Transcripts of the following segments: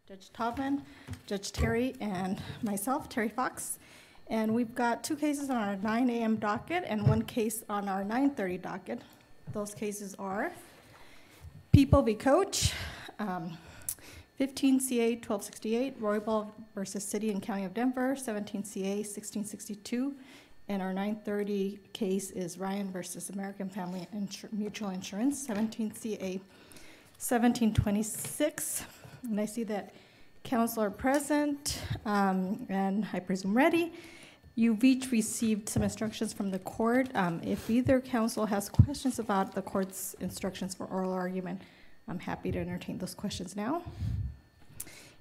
Judge Taubman, Judge Terry, and myself, Terry Fox. And we've got two cases on our 9 a.m. docket and one case on our 9:30 docket. Those cases are People v. Coach, 15CA1268, Rebuttal versus City and County of Denver, 17CA1662, and our 9:30 case is Ryan versus American Family Mutual Insurance, 17CA1726. And I see that counsel are present and I presume ready. You've each received some instructions from the court. If either counsel has questions about the court's instructions for oral argument, I'm happy to entertain those questions now.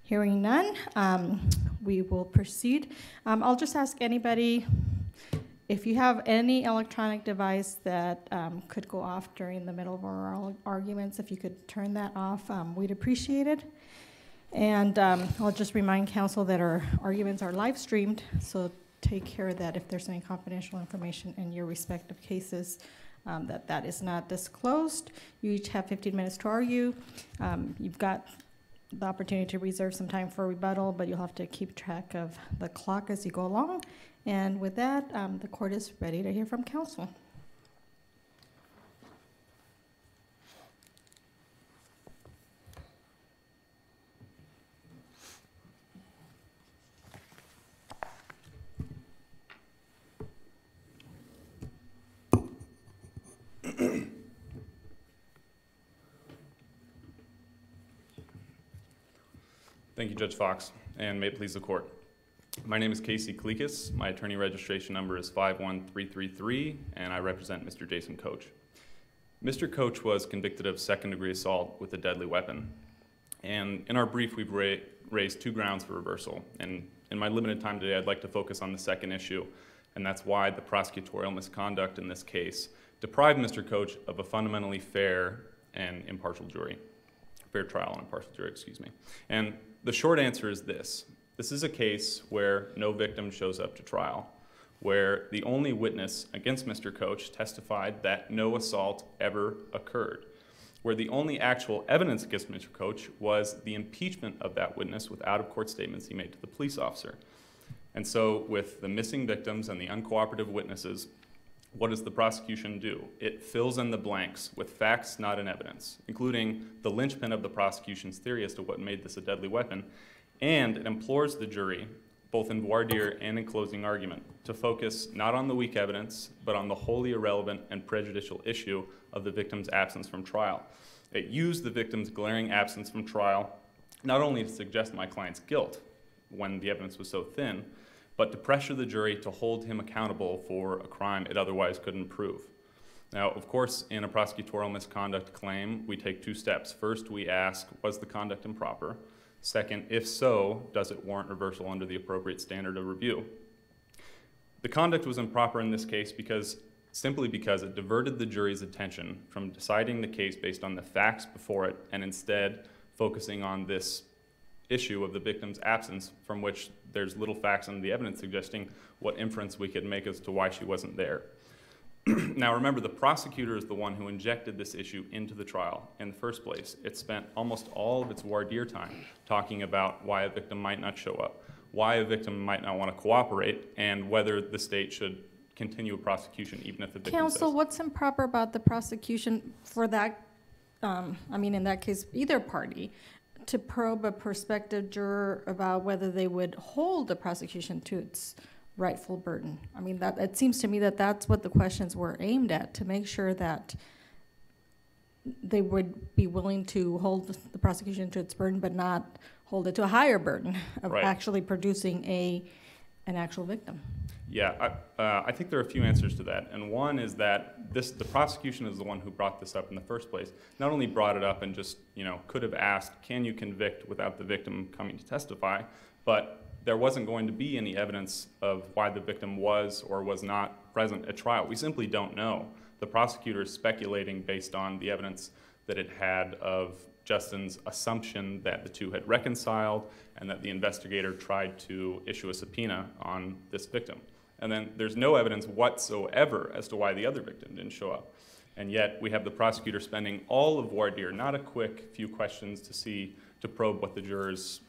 Hearing none, we will proceed. I'll just ask anybody, if you have any electronic device that could go off during the middle of our arguments, if you could turn that off, we'd appreciate it. And I'll just remind counsel that our arguments are live streamed, so take care of that if there's any confidential information in your respective cases, that is not disclosed. You each have 15 minutes to argue. You've got the opportunity to reserve some time for rebuttal, but you'll have to keep track of the clock as you go along. And with that, the court is ready to hear from counsel. Thank you, Judge Fox, and may it please the court. My name is Casey Kleekus. My attorney registration number is 51333, and I represent Mr. Jason Coach. Mr. Coach was convicted of second-degree assault with a deadly weapon. And in our brief, we've raised two grounds for reversal. And in my limited time today, I'd like to focus on the second issue, and that's why the prosecutorial misconduct in this case deprived Mr. Coach of a fundamentally fair and impartial jury. Fair trial and impartial jury, excuse me. And the short answer is this. This is a case where no victim shows up to trial, where the only witness against Mr. Coach testified that no assault ever occurred, where the only actual evidence against Mr. Coach was the impeachment of that witness with out-of-court statements he made to the police officer. And so with the missing victims and the uncooperative witnesses, what does the prosecution do? It fills in the blanks with facts not in evidence, including the linchpin of the prosecution's theory as to what made this a deadly weapon, and it implores the jury, both in voir dire and in closing argument, to focus not on the weak evidence, but on the wholly irrelevant and prejudicial issue of the victim's absence from trial. It used the victim's glaring absence from trial not only to suggest my client's guilt when the evidence was so thin, but to pressure the jury to hold him accountable for a crime it otherwise couldn't prove. Now, of course, in a prosecutorial misconduct claim, we take two steps. First, we ask, was the conduct improper? Second, if so, does it warrant reversal under the appropriate standard of review? The conduct was improper in this case simply because it diverted the jury's attention from deciding the case based on the facts before it and instead focusing on this issue of the victim's absence, from which there's little facts in the evidence suggesting what inference we could make as to why she wasn't there. Now remember, the prosecutor is the one who injected this issue into the trial in the first place. It spent almost all of its voir dire time talking about why a victim might not show up, why a victim might not want to cooperate, and whether the state should continue a prosecution even if the victim Counsel, says. what's improper about the prosecution for that, in that case, either party, to probe a prospective juror about whether they would hold the prosecution to its rightful burden? I mean, that it seems to me that that's what the questions were aimed at, to make sure that they would be willing to hold the prosecution to its burden, but not hold it to a higher burden of actually producing an actual victim. Yeah, I think there are a few answers to that. And one is that the prosecution is the one who brought this up in the first place. Not only brought it up and just, could have asked, can you convict without the victim coming to testify, but there wasn't going to be any evidence of why the victim was or was not present at trial. We simply don't know. The prosecutor is speculating based on the evidence that it had of Justin's assumption that the two had reconciled and that the investigator tried to issue a subpoena on this victim. And then there's no evidence whatsoever as to why the other victim didn't show up. And yet we have the prosecutor spending all of voir dire, not a quick few questions to probe what the jurors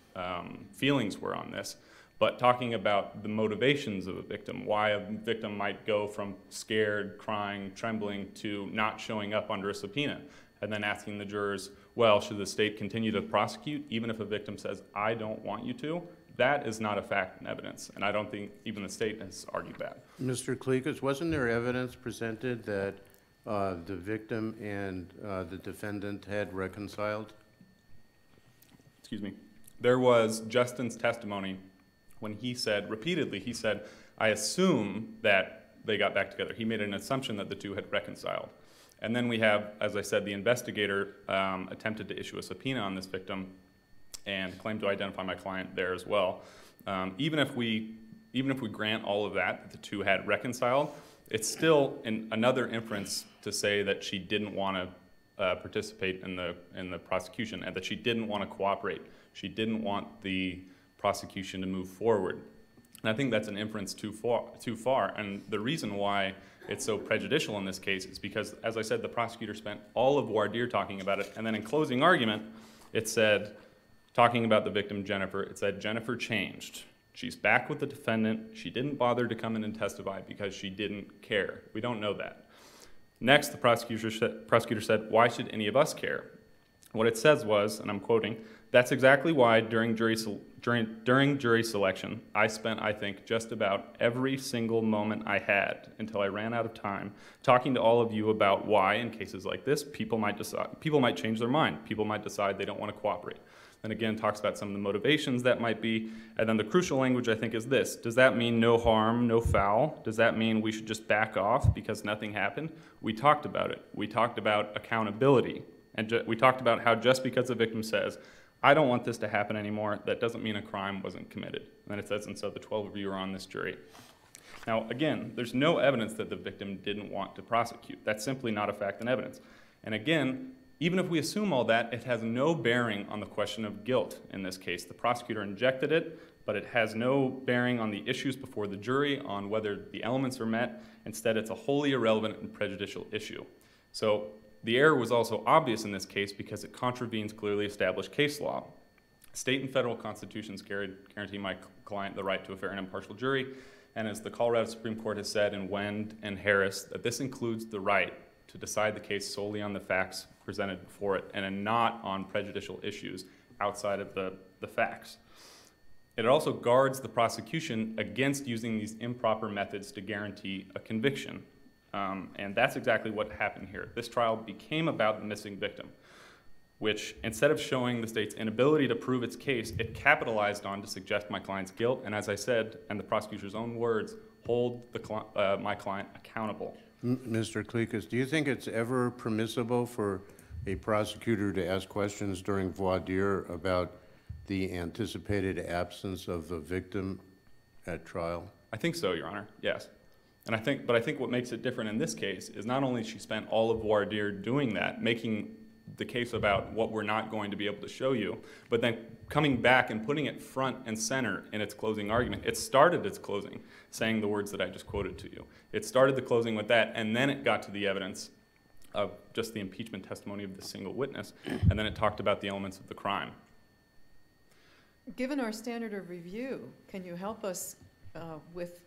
feelings were on this, but talking about the motivations of a victim, why a victim might go from scared, crying, trembling to not showing up under a subpoena, and then asking the jurors, well, should the state continue to prosecute even if a victim says, I don't want you to? That is not a fact and evidence, and I don't think even the state has argued that. Mr. Klikas, wasn't there evidence presented that the victim and the defendant had reconciled? Excuse me. There was Justin's testimony when he said, repeatedly, he said, I assume that they got back together. He made an assumption that the two had reconciled. And then we have, as I said, the investigator attempted to issue a subpoena on this victim and claimed to identify my client there as well. Even if we grant all of that the two had reconciled, it's still another inference to say that she didn't want to participate in the prosecution and that she didn't want to cooperate. She didn't want the prosecution to move forward. And I think that's an inference too far. And the reason why it's so prejudicial in this case is because, as I said, the prosecutor spent all of voir dire talking about it, and then in closing argument, it said, talking about the victim, Jennifer, it said, Jennifer changed. She's back with the defendant. She didn't bother to come in and testify because she didn't care. We don't know that. Next, the prosecutor said, why should any of us care? What it says was, and I'm quoting, that's exactly why during jury selection, I spent, I think, just about every single moment I had until I ran out of time talking to all of you about why, in cases like this, people might change their mind. People might decide they don't want to cooperate. And again, talks about some of the motivations that might be. And then the crucial language, I think, is this. Does that mean no harm, no foul? Does that mean we should just back off because nothing happened? We talked about it. We talked about accountability. And we talked about how just because the victim says, I don't want this to happen anymore, that doesn't mean a crime wasn't committed. And then it says, and so the 12 of you are on this jury. Now, again, there's no evidence that the victim didn't want to prosecute. That's simply not a fact and evidence. And again, even if we assume all that, it has no bearing on the question of guilt in this case. The prosecutor injected it, but it has no bearing on the issues before the jury, on whether the elements are met. Instead, it's a wholly irrelevant and prejudicial issue. So the error was also obvious in this case because it contravenes clearly established case law. State and federal constitutions guarantee my client the right to a fair and impartial jury, and as the Colorado Supreme Court has said in Wend and Harris, that this includes the right to decide the case solely on the facts presented before it and not on prejudicial issues outside of the facts. It also guards the prosecution against using these improper methods to guarantee a conviction. And that's exactly what happened here. This trial became about the missing victim, which instead of showing the state's inability to prove its case, it capitalized on to suggest my client's guilt, and as I said, and the prosecutor's own words, hold my client accountable. Mr. Klikas, do you think it's ever permissible for a prosecutor to ask questions during voir dire about the anticipated absence of the victim at trial? I think so, Your Honor, yes. But I think what makes it different in this case is not only she spent all of voir dire doing that, making the case about what we're not going to be able to show you, but then coming back and putting it front and center in its closing argument. It started its closing saying the words that I just quoted to you. It started the closing with that, and then it got to the evidence of just the impeachment testimony of the single witness, and then it talked about the elements of the crime. Given our standard of review, can you help us with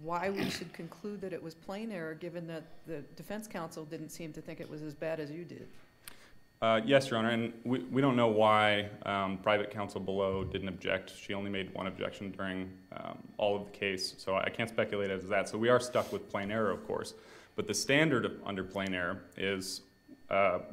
why we should conclude that it was plain error, given that the defense counsel didn't seem to think it was as bad as you did? Yes, Your Honor, and we don't know why private counsel below didn't object. She only made one objection during all of the case, so I can't speculate as to that. So we are stuck with plain error, of course. But the standard under plain error is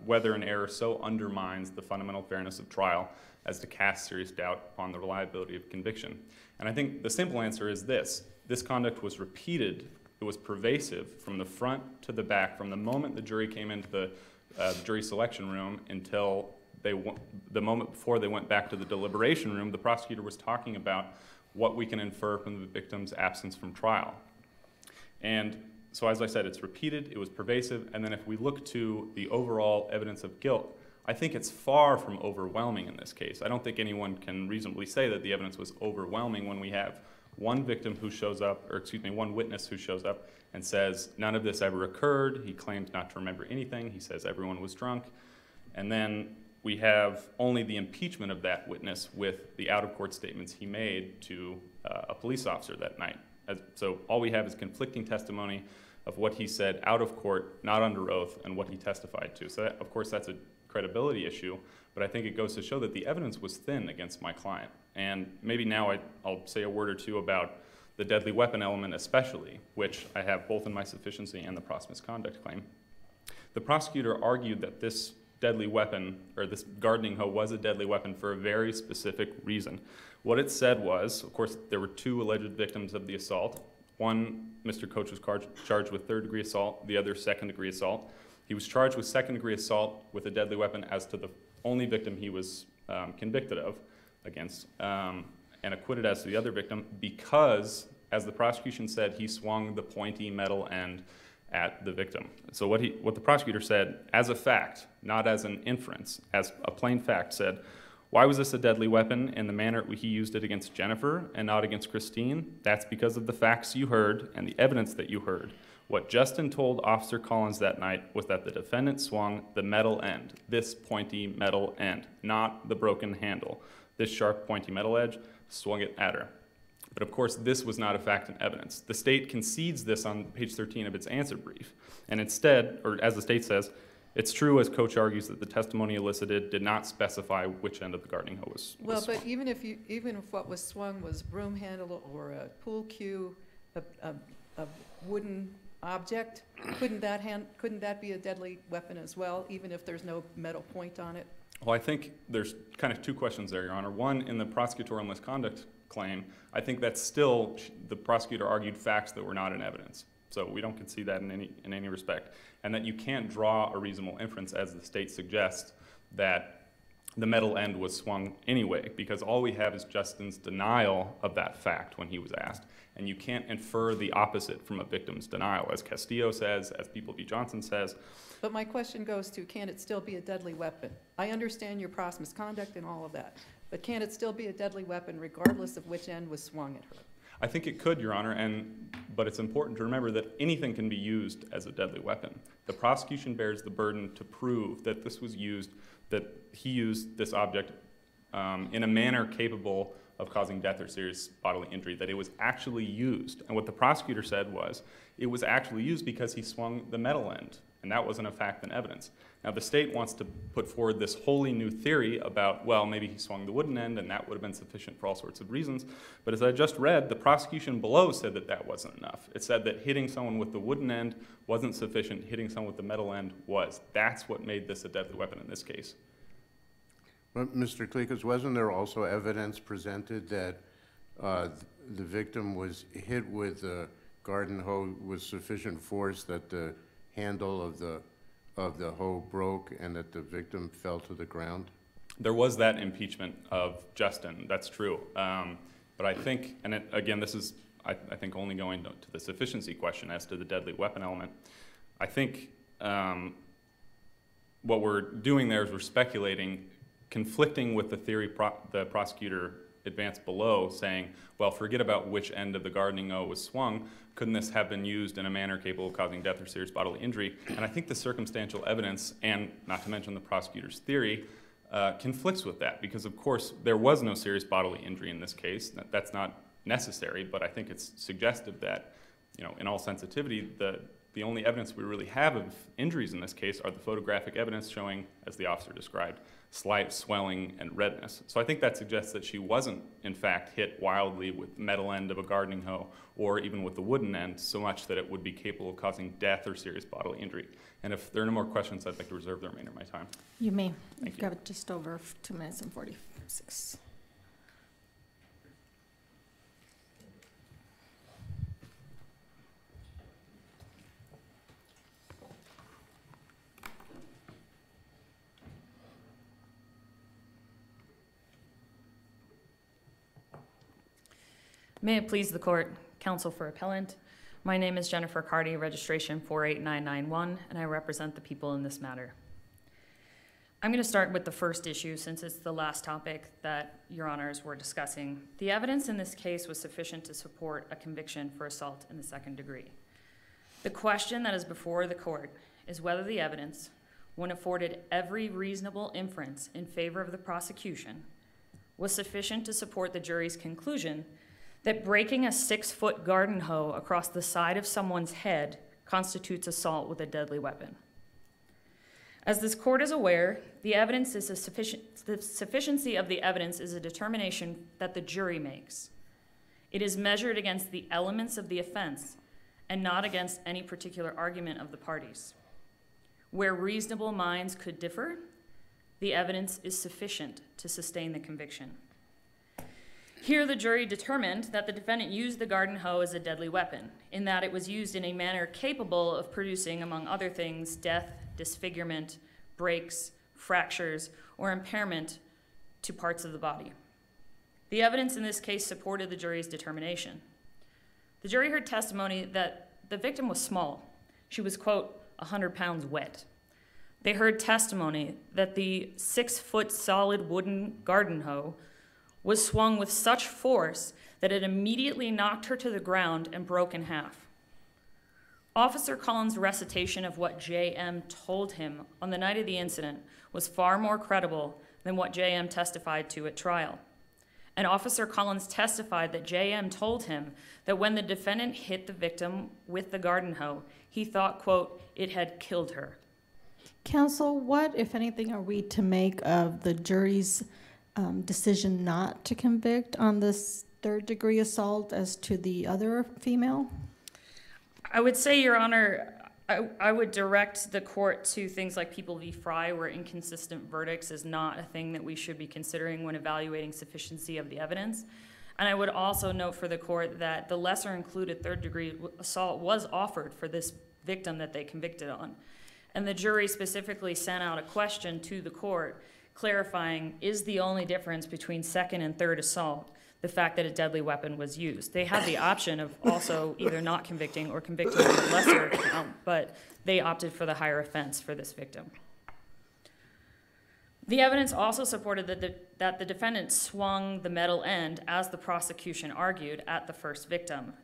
whether an error so undermines the fundamental fairness of trial as to cast serious doubt upon the reliability of conviction. And I think the simple answer is this. This conduct was repeated. It was pervasive from the front to the back, from the moment the jury came into the jury selection room until the moment before they went back to the deliberation room. The prosecutor was talking about what we can infer from the victim's absence from trial. And so as I said, it's repeated, it was pervasive, and then if we look to the overall evidence of guilt, I think it's far from overwhelming in this case. I don't think anyone can reasonably say that the evidence was overwhelming when we have one victim who shows up, or excuse me, one witness who shows up and says, none of this ever occurred. He claims not to remember anything. He says everyone was drunk. And then we have only the impeachment of that witness with the out-of-court statements he made to a police officer that night. So all we have is conflicting testimony of what he said out of court, not under oath, and what he testified to. So that, of course, that's a credibility issue, but I think it goes to show that the evidence was thin against my client. And maybe now I'll say a word or two about the deadly weapon element especially, which I have both in my sufficiency and the cross misconduct claim. The prosecutor argued that this deadly weapon, or this gardening hoe, was a deadly weapon for a very specific reason. What it said was, of course, there were two alleged victims of the assault. One, Mr. Coach was charged with third-degree assault, the other second-degree assault. He was charged with second-degree assault with a deadly weapon as to the only victim he was convicted of against, and acquitted as to the other victim because, as the prosecution said, he swung the pointy metal end at the victim. So what the prosecutor said, as a fact, not as an inference, as a plain fact, said, why was this a deadly weapon in the manner he used it against Jennifer and not against Christine? That's because of the facts you heard and the evidence that you heard. What Justin told Officer Collins that night was that the defendant swung the metal end, this pointy metal end, not the broken handle. This sharp, pointy metal edge, swung it at her. But of course, this was not a fact and evidence. The state concedes this on page 13 of its answer brief. And instead, or as the state says, it's true, as Coach argues, that the testimony elicited did not specify which end of the gardening hoe was Well, swung. but even if what was swung was a broom handle or a pool cue, a wooden object, couldn't that be a deadly weapon as well, even if there's no metal point on it? Well, I think there's kind of two questions there, Your Honor. One, in the prosecutorial misconduct claim, I think that's still, the prosecutor argued facts that were not in evidence. So we don't concede that in any respect. And that you can't draw a reasonable inference, as the state suggests, that the metal end was swung anyway, because all we have is Justin's denial of that fact when he was asked. And you can't infer the opposite from a victim's denial, as Castillo says, as People v. Johnson says. But my question goes to, can it still be a deadly weapon? I understand your cross misconduct and all of that, but can it still be a deadly weapon regardless of which end was swung at her? I think it could, Your Honor, but it's important to remember that anything can be used as a deadly weapon. The prosecution bears the burden to prove that this was used, that he used this object in a manner capable of causing death or serious bodily injury, that it was actually used. And what the prosecutor said was, it was actually used because he swung the metal end, and that wasn't a fact and evidence. Now, the state wants to put forward this wholly new theory about, well, maybe he swung the wooden end, and that would have been sufficient for all sorts of reasons. But as I just read, the prosecution below said that that wasn't enough. It said that hitting someone with the wooden end wasn't sufficient, hitting someone with the metal end was. That's what made this a deadly weapon in this case. But Mr. Klikas, wasn't there also evidence presented that the victim was hit with a garden hoe with sufficient force that the handle of the hoe broke and that the victim fell to the ground? There was that impeachment of Justin, that's true. But I think, and again, this is, I think, only going to the sufficiency question as to the deadly weapon element. I think what we're doing there is we're speculating, conflicting with the theory the prosecutor advanced below, saying, well, forget about which end of the gardening hoe was swung. Couldn't this have been used in a manner capable of causing death or serious bodily injury? And I think the circumstantial evidence, and not to mention the prosecutor's theory, conflicts with that, because of course there was no serious bodily injury in this case. That's not necessary, but I think it's suggestive that, you know, in all sensitivity, the only evidence we really have of injuries in this case are the photographic evidence showing, as the officer described, slight swelling and redness. So I think that suggests that she wasn't, in fact, hit wildly with the metal end of a gardening hoe or even with the wooden end so much that it would be capable of causing death or serious bodily injury. And if there are no more questions, I'd like to reserve the remainder of my time. You may. Thank You've you. got just over 2 minutes and 46. May it please the court, counsel for appellant. My name is Jennifer Carty, registration 48991, and I represent the people in this matter. I'm going to start with the first issue since it's the last topic that your honors were discussing. The evidence in this case was sufficient to support a conviction for assault in the second degree. The question that is before the court is whether the evidence when afforded every reasonable inference in favor of the prosecution, was sufficient to support the jury's conclusion that breaking a 6-foot garden hoe across the side of someone's head constitutes assault with a deadly weapon. As this court is aware, the sufficiency of the evidence is a determination that the jury makes. It is measured against the elements of the offense and not against any particular argument of the parties. Where reasonable minds could differ, the evidence is sufficient to sustain the conviction. Here, the jury determined that the defendant used the garden hoe as a deadly weapon, in that it was used in a manner capable of producing, among other things, death, disfigurement, breaks, fractures, or impairment to parts of the body. The evidence in this case supported the jury's determination. The jury heard testimony that the victim was small. She was, quote, 100 pounds wet. They heard testimony that the 6-foot solid wooden garden hoe was swung with such force that it immediately knocked her to the ground and broke in half. Officer Collins' recitation of what J.M. told him on the night of the incident was far more credible than what J.M. testified to at trial. And Officer Collins testified that J.M. told him that when the defendant hit the victim with the garden hoe, he thought, quote, it had killed her. Counsel, what, if anything, are we to make of the jury's decision not to convict on this third-degree assault as to the other female? I would say, Your Honor, I would direct the court to things like People v. Fry, where inconsistent verdicts is not a thing that we should be considering when evaluating sufficiency of the evidence. And I would also note for the court that the lesser included third-degree assault was offered for this victim that they convicted on. And the jury specifically sent out a question to the court clarifying, is the only difference between second and third assault the fact that a deadly weapon was used? They had the option of also either not convicting or convicting on the lesser count, but they opted for the higher offense for this victim. The evidence also supported that the defendant swung the metal end, as the prosecution argued, at the first victim.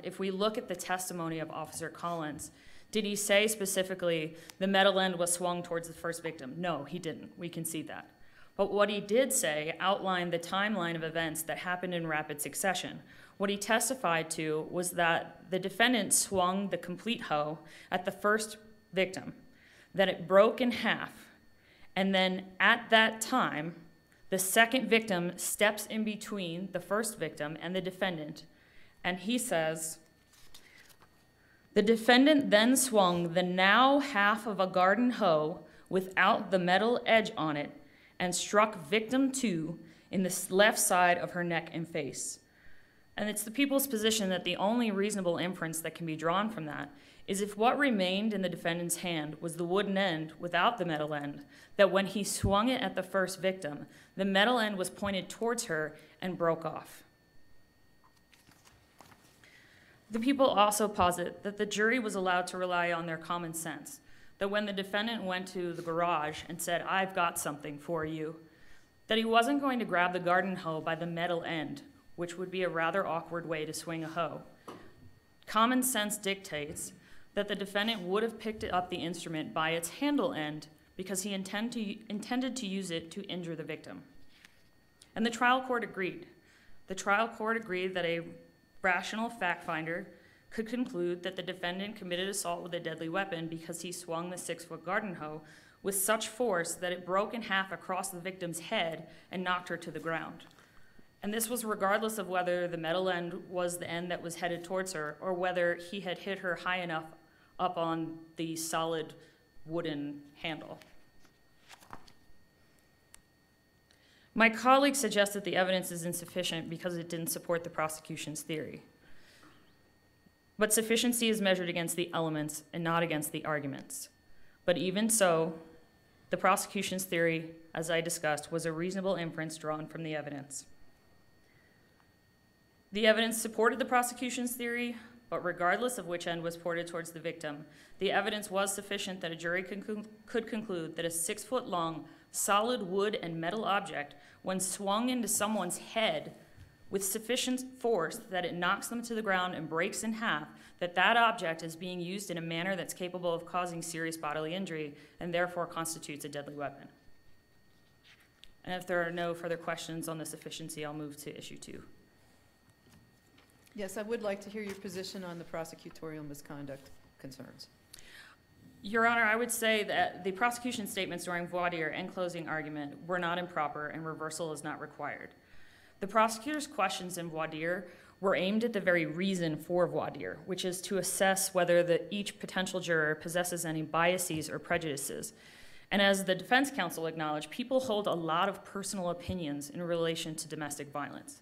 If we look at the testimony of Officer Collins, did he say specifically the metal end was swung towards the first victim? No, he didn't. We can see that. But what he did say outlined the timeline of events that happened in rapid succession. What he testified to was that the defendant swung the complete hoe at the first victim, that it broke in half, and then at that time, the second victim steps in between the first victim and the defendant, and he says, the defendant then swung the now half of a garden hoe without the metal edge on it and struck victim 2 in the left side of her neck and face. And it's the people's position that the only reasonable inference that can be drawn from that is if what remained in the defendant's hand was the wooden end without the metal end, that when he swung it at the first victim, the metal end was pointed towards her and broke off. The people also posit that the jury was allowed to rely on their common sense, that when the defendant went to the garage and said, I've got something for you, that he wasn't going to grab the garden hoe by the metal end, which would be a rather awkward way to swing a hoe. Common sense dictates that the defendant would have picked up the instrument by its handle end because he intended to use it to injure the victim. And the trial court agreed. The trial court agreed that a rational fact finder could conclude that the defendant committed assault with a deadly weapon because he swung the 6-foot garden hoe with such force that it broke in half across the victim's head and knocked her to the ground. And this was regardless of whether the metal end was the end that was headed towards her or whether he had hit her high enough up on the solid wooden handle. My colleague suggests that the evidence is insufficient because it didn't support the prosecution's theory. But sufficiency is measured against the elements and not against the arguments. But even so, the prosecution's theory, as I discussed, was a reasonable inference drawn from the evidence. The evidence supported the prosecution's theory, but regardless of which end was ported towards the victim, the evidence was sufficient that a jury could conclude that a 6-foot-long, solid wood and metal object, when swung into someone's head, with sufficient force that it knocks them to the ground and breaks in half, that object is being used in a manner that's capable of causing serious bodily injury and therefore constitutes a deadly weapon. And if there are no further questions on the sufficiency, I'll move to issue 2. Yes, I would like to hear your position on the prosecutorial misconduct concerns. Your Honor, I would say that the prosecution statements during voir dire and closing argument were not improper and reversal is not required. The prosecutor's questions in voir dire were aimed at the very reason for voir dire, which is to assess whether each potential juror possesses any biases or prejudices. And as the defense counsel acknowledged, people hold a lot of personal opinions in relation to domestic violence.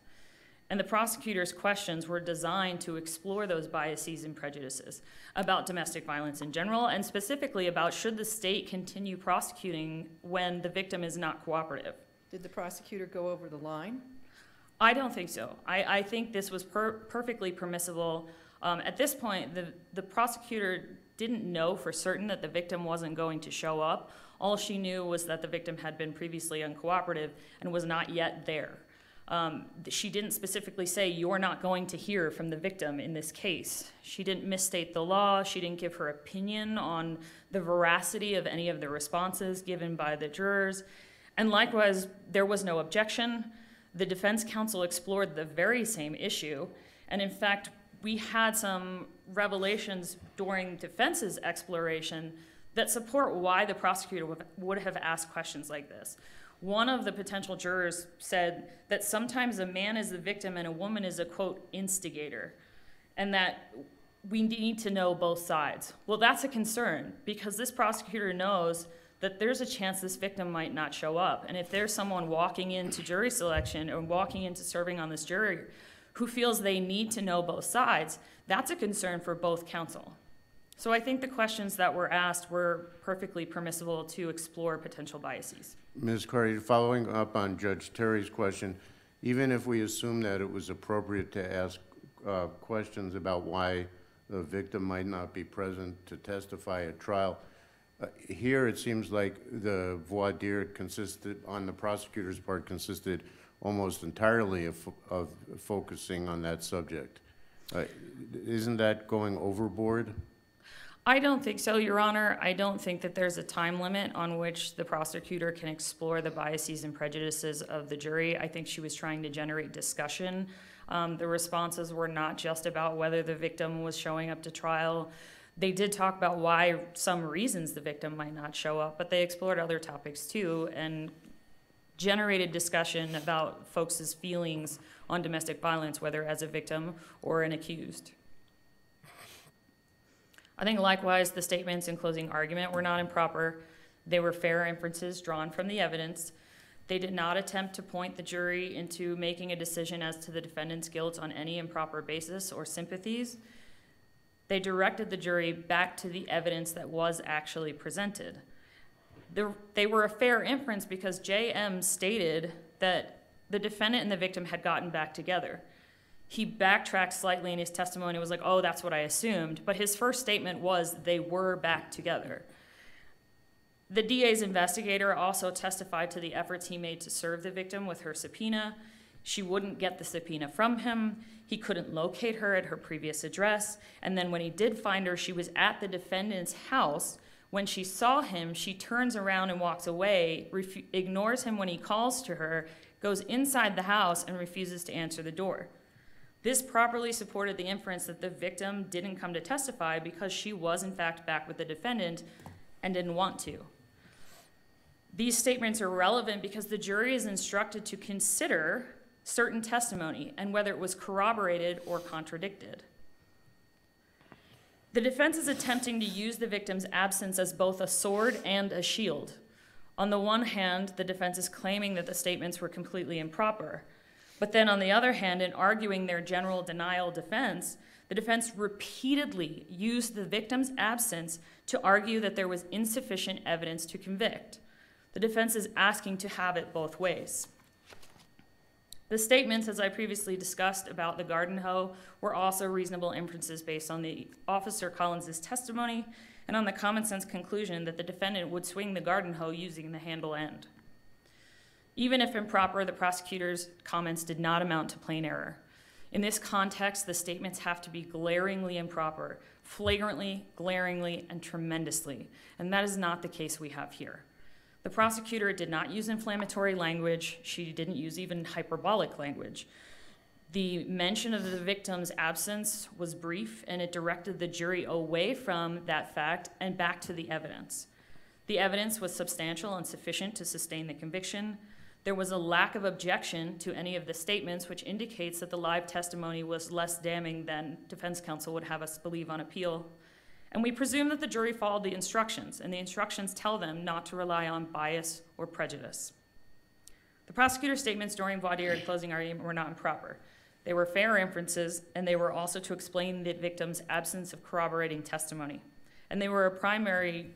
And the prosecutor's questions were designed to explore those biases and prejudices about domestic violence in general, and specifically about should the state continue prosecuting when the victim is not cooperative. Did the prosecutor go over the line? I don't think so. I think this was perfectly permissible. At this point, the prosecutor didn't know for certain that the victim wasn't going to show up. All she knew was that the victim had been previously uncooperative and was not yet there. She didn't specifically say, you're not going to hear from the victim in this case. She didn't misstate the law. She didn't give her opinion on the veracity of any of the responses given by the jurors. And likewise, there was no objection. The defense counsel explored the very same issue. And in fact, we had some revelations during defense's exploration that support why the prosecutor would have asked questions like this. One of the potential jurors said that sometimes a man is the victim and a woman is a, quote, instigator, and that we need to know both sides. Well, that's a concern, because this prosecutor knows that there's a chance this victim might not show up. And if there's someone walking into jury selection or walking into serving on this jury who feels they need to know both sides, that's a concern for both counsel. So I think the questions that were asked were perfectly permissible to explore potential biases. Ms. Carty, following up on Judge Terry's question, even if we assume that it was appropriate to ask questions about why the victim might not be present to testify at trial, here it seems like the voir dire consisted, on the prosecutor's part, consisted almost entirely of focusing on that subject. Isn't that going overboard? I don't think so, Your Honor. I don't think that there's a time limit on which the prosecutor can explore the biases and prejudices of the jury. I think she was trying to generate discussion. The responses were not just about whether the victim was showing up to trial. They did talk about why some reasons the victim might not show up, but they explored other topics too and generated discussion about folks' feelings on domestic violence, whether as a victim or an accused. I think likewise the statements in closing argument were not improper. They were fair inferences drawn from the evidence. They did not attempt to point the jury into making a decision as to the defendant's guilt on any improper basis or sympathies. They directed the jury back to the evidence that was actually presented. They were a fair inference because J.M. stated that the defendant and the victim had gotten back together. He backtracked slightly in his testimony, was like, oh, that's what I assumed. But his first statement was they were back together. The DA's investigator also testified to the efforts he made to serve the victim with her subpoena. She wouldn't get the subpoena from him. He couldn't locate her at her previous address. And then when he did find her, she was at the defendant's house. When she saw him, she turns around and walks away, ignores him when he calls to her, goes inside the house, and refuses to answer the door. This properly supported the inference that the victim didn't come to testify because she was in fact back with the defendant and didn't want to. These statements are relevant because the jury is instructed to consider certain testimony and whether it was corroborated or contradicted. The defense is attempting to use the victim's absence as both a sword and a shield. On the one hand, the defense is claiming that the statements were completely improper. But then on the other hand, in arguing their general denial defense, the defense repeatedly used the victim's absence to argue that there was insufficient evidence to convict. The defense is asking to have it both ways. The statements, as I previously discussed about the garden hoe, were also reasonable inferences based on the Officer Collins' testimony and on the common sense conclusion that the defendant would swing the garden hoe using the handle end. Even if improper, the prosecutor's comments did not amount to plain error. In this context, the statements have to be glaringly improper, flagrantly, glaringly, and tremendously, and that is not the case we have here. The prosecutor did not use inflammatory language. She didn't use even hyperbolic language. The mention of the victim's absence was brief, and it directed the jury away from that fact and back to the evidence. The evidence was substantial and sufficient to sustain the conviction. There was a lack of objection to any of the statements, which indicates that the live testimony was less damning than defense counsel would have us believe on appeal. And we presume that the jury followed the instructions, and the instructions tell them not to rely on bias or prejudice. The prosecutor's statements during voir dire and closing argument were not improper. They were fair inferences, and they were also to explain the victim's absence of corroborating testimony. And they were a primary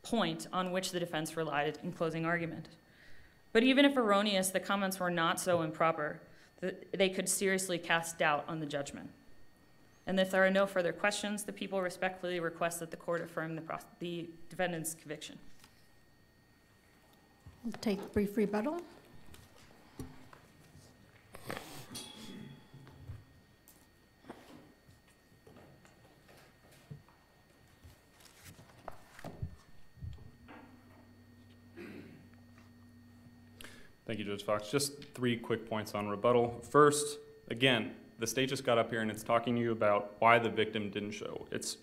point on which the defense relied in closing argument. But even if erroneous, the comments were not so improper that they could seriously cast doubt on the judgment. And if there are no further questions, the people respectfully request that the court affirm the defendant's conviction. We'll take a brief rebuttal. Thank you, Judge Fox. Just 3 quick points on rebuttal. First, again, the state just got up here and it's talking to you about why the victim didn't show. It's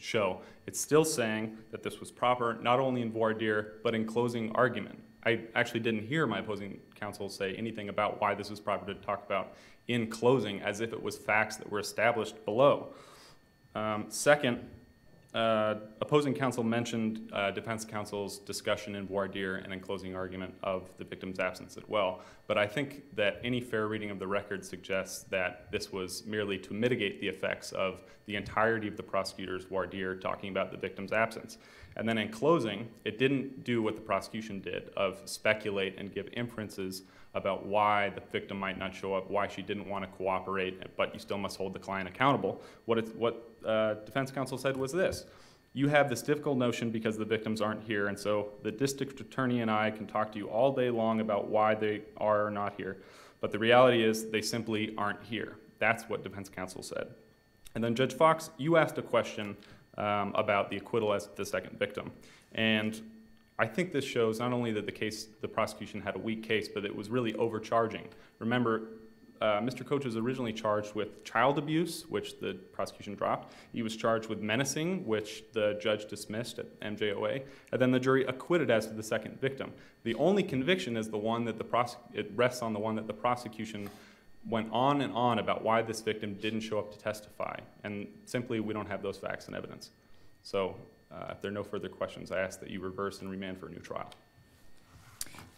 still saying that this was proper, not only in voir dire, but in closing argument. I actually didn't hear my opposing counsel say anything about why this was proper to talk about in closing, as if it was facts that were established below. Second, opposing counsel mentioned defense counsel's discussion in voir dire and in closing argument of the victim's absence as well. But I think that any fair reading of the record suggests that this was merely to mitigate the effects of the entirety of the prosecutor's voir dire talking about the victim's absence. And then in closing, it didn't do what the prosecution did of speculate and give inferences about why the victim might not show up, why she didn't want to cooperate, but you still must hold the client accountable. What defense counsel said was this: you have this difficult notion because the victims aren't here, and so the district attorney and I can talk to you all day long about why they are or not here, but the reality is they simply aren't here. That's what defense counsel said. And then Judge Fox, you asked a question about the acquittal as the second victim, and I think this shows not only that the prosecution had a weak case, but it was really overcharging. Remember, Mr. Coach was originally charged with child abuse, which the prosecution dropped. He was charged with menacing, which the judge dismissed at MJOA, and then the jury acquitted as to the second victim. The only conviction is the one that it rests on the one that the prosecution went on and on about why this victim didn't show up to testify, and simply we don't have those facts and evidence. So if there are no further questions, I ask that you reverse and remand for a new trial.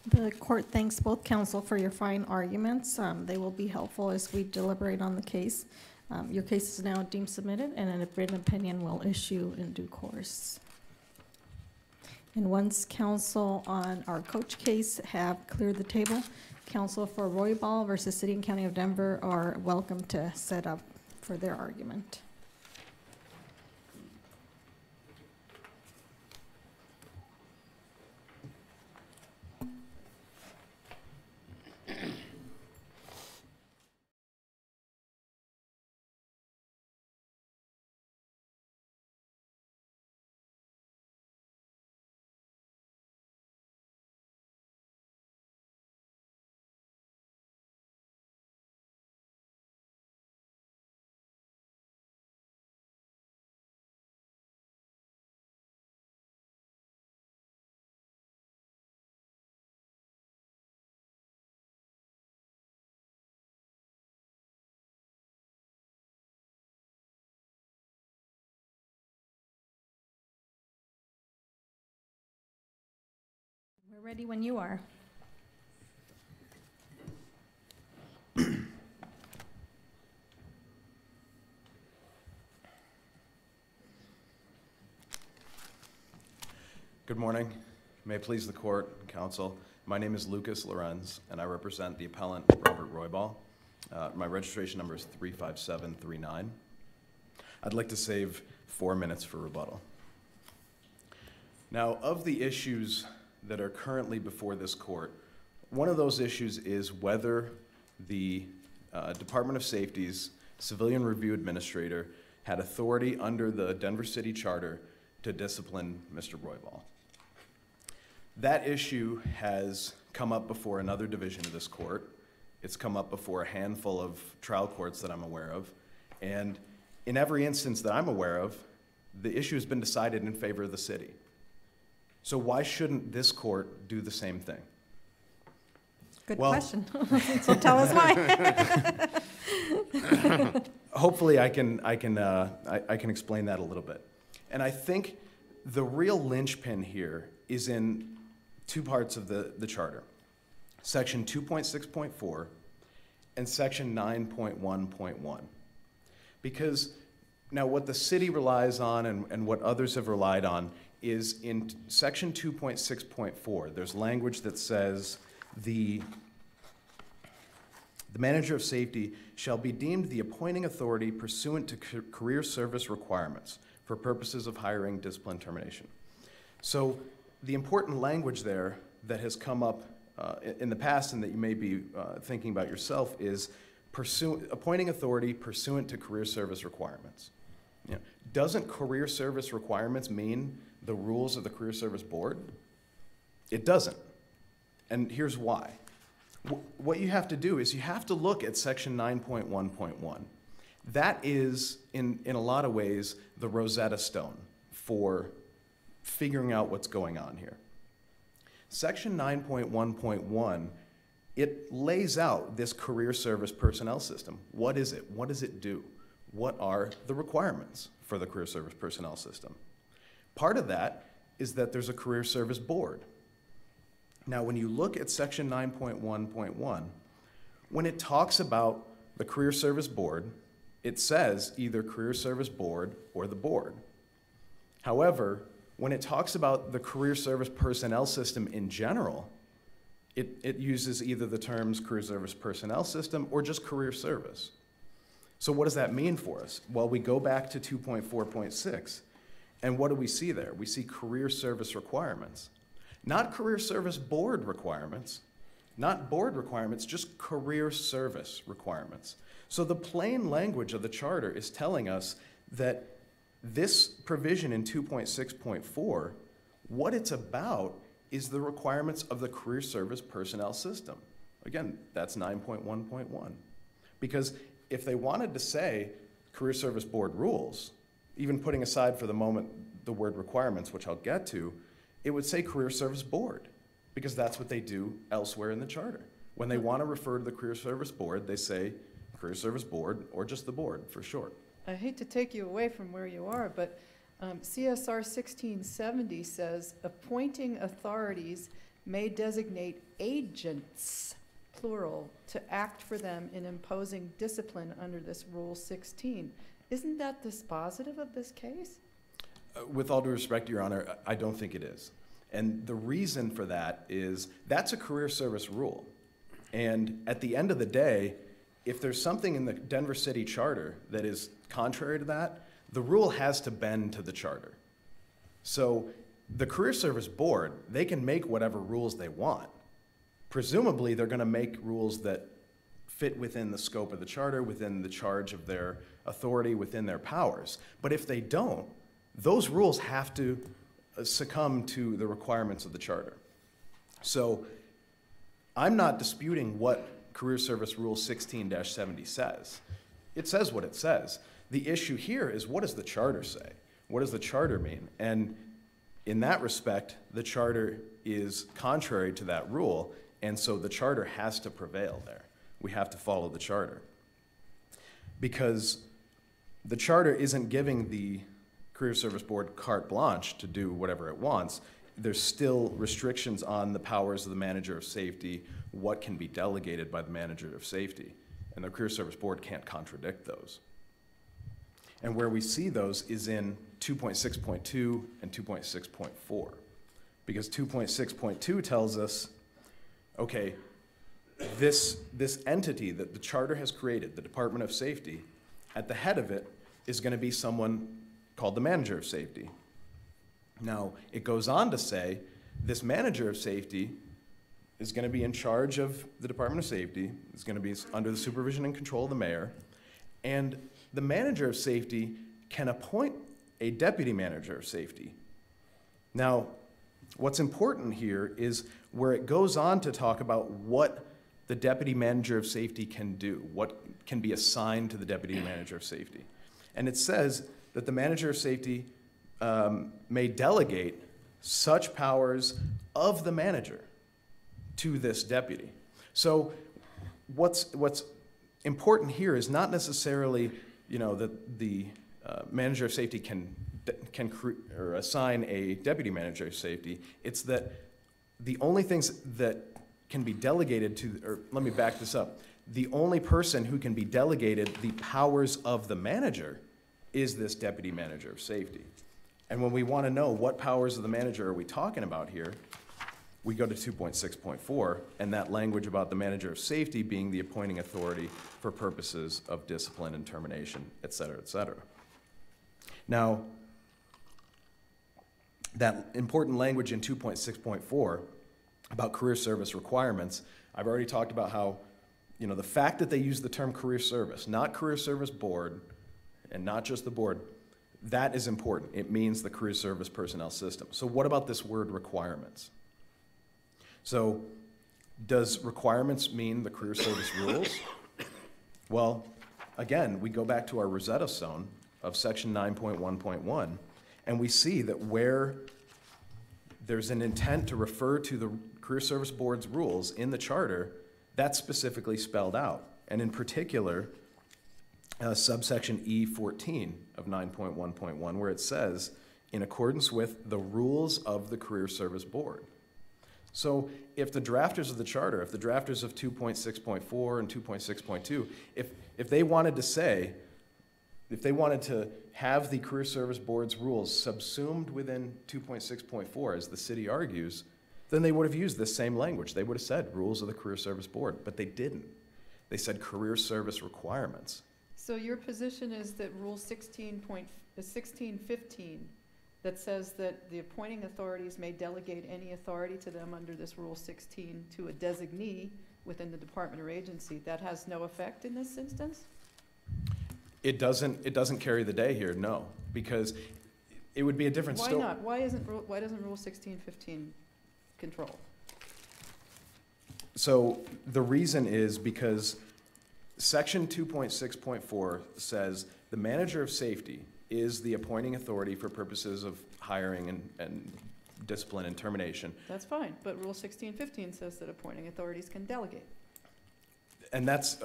The court thanks both counsel for your fine arguments. They will be helpful as we deliberate on the case. Your case is now deemed submitted, and a written opinion will issue in due course. And once counsel on our Coach case have cleared the table, counsel for Roybal versus City and County of Denver are welcome to set up for their argument. We're ready when you are. Good morning. May it please the court and counsel. My name is Lucas Lorenz, and I represent the appellant Robert Roybal. My registration number is 35739. I'd like to save 4 minutes for rebuttal. Now, of the issues that are currently before this court, one of those issues is whether the Department of Safety's Civilian Review Administrator had authority under the Denver City Charter to discipline Mr. Roybal. That issue has come up before another division of this court. It's come up before a handful of trial courts that I'm aware of. And in every instance that I'm aware of, the issue has been decided in favor of the city. So why shouldn't this court do the same thing? Good Well- question. So tell us why. Hopefully I can explain that a little bit. And I think the real linchpin here is in two parts of the charter. Section 2.6.4 and section 9.1.1. Because now what the city relies on and what others have relied on is in section 2.6.4, there's language that says the manager of safety shall be deemed the appointing authority pursuant to career service requirements for purposes of hiring, discipline, termination. So the important language there that has come up in the past and that you may be thinking about yourself is appointing authority pursuant to career service requirements. You know, doesn't career service requirements mean the rules of the Career Service Board? It doesn't. And here's why. What you have to do is you have to look at section 9.1.1. That is, in a lot of ways, the Rosetta Stone for figuring out what's going on here. Section 9.1.1, it lays out this career service personnel system. What is it? What does it do? What are the requirements for the career service personnel system? Part of that is that there's a career service board. Now, when you look at section 9.1.1, when it talks about the career service board, it says either career service board or the board. However, when it talks about the career service personnel system in general, it uses either the terms career service personnel system or just career service. So what does that mean for us? Well, we go back to 2.4.6, and what do we see there? We see career service requirements. Not career service board requirements, not board requirements, just career service requirements. So the plain language of the charter is telling us that this provision in 2.6.4, what it's about is the requirements of the career service personnel system. Again, that's 9.1.1. Because if they wanted to say career service board rules, even putting aside for the moment the word requirements, which I'll get to, it would say career service board, because that's what they do elsewhere in the charter. When they want to refer to the career service board, they say career service board or just the board for short. I hate to take you away from where you are, but CSR 1670 says appointing authorities may designate agents, plural, to act for them in imposing discipline under this Rule 16. Isn't that dispositive of this case? With all due respect, Your Honor, I don't think it is. And the reason for that is that's a career service rule. And at the end of the day, if there's something in the Denver City Charter that is contrary to that, the rule has to bend to the charter. So the Career Service Board, they can make whatever rules they want. Presumably, they're going to make rules that fit within the scope of the charter, within the charge of their authority, within their powers. But if they don't, those rules have to succumb to the requirements of the charter. So I'm not disputing what Career Service Rule 16-70 says. It says what it says. The issue here is, what does the charter say? What does the charter mean? And in that respect, the charter is contrary to that rule, and so the charter has to prevail there. We have to follow the charter. Because the charter isn't giving the Career Service Board carte blanche to do whatever it wants. There's still restrictions on the powers of the manager of safety, what can be delegated by the manager of safety, and the Career Service Board can't contradict those. And where we see those is in 2.6.2 and 2.6.4. Because 2.6.2 tells us, okay, this entity that the charter has created, the Department of Safety, at the head of it is going to be someone called the manager of safety. Now, it goes on to say this manager of safety is going to be in charge of the Department of Safety, is going to be under the supervision and control of the mayor, and the manager of safety can appoint a deputy manager of safety. Now, what's important here is where it goes on to talk about what the deputy manager of safety can do, what can be assigned to the deputy manager of safety. And it says that the manager of safety may delegate such powers of the manager to this deputy. So what's important here is not necessarily, that the manager of safety can assign a deputy manager of safety. It's that the only things that can be delegated to, or let me back this up, the only person who can be delegated the powers of the manager is this deputy manager of safety. And when we want to know what powers of the manager are we talking about here, we go to 2.6.4, and that language about the manager of safety being the appointing authority for purposes of discipline and termination, et cetera, et cetera. Now, that important language in 2.6.4 about career service requirements, I've already talked about how, the fact that they use the term career service, not career service board, and not just the board, that is important. It means the career service personnel system. So what about this word requirements? So does requirements mean the career service rules? Well, again, we go back to our Rosetta Stone of section 9.1.1, and we see that where there's an intent to refer to the Career Service Board's rules in the charter, that's specifically spelled out. And in particular, subsection E14 of 9.1.1, where it says, in accordance with the rules of the Career Service Board. So if the drafters of the charter, if the drafters of 2.6.4 and 2.6.2, if they wanted to say, if they wanted to have the Career Service Board's rules subsumed within 2.6.4, as the city argues, then they would have used this same language. They would have said rules of the Career Service Board, but they didn't. They said career service requirements. So your position is that Rule 1615 that says that the appointing authorities may delegate any authority to them under this Rule 16 to a designee within the department or agency, that has no effect in this instance? It doesn't carry the day here, no, because it would be a different story. Why not? Why doesn't Rule 1615 control? So the reason is because section 2.6.4 says the manager of safety is the appointing authority for purposes of hiring and discipline and termination. That's fine, but Rule 1615 says that appointing authorities can delegate. And that's,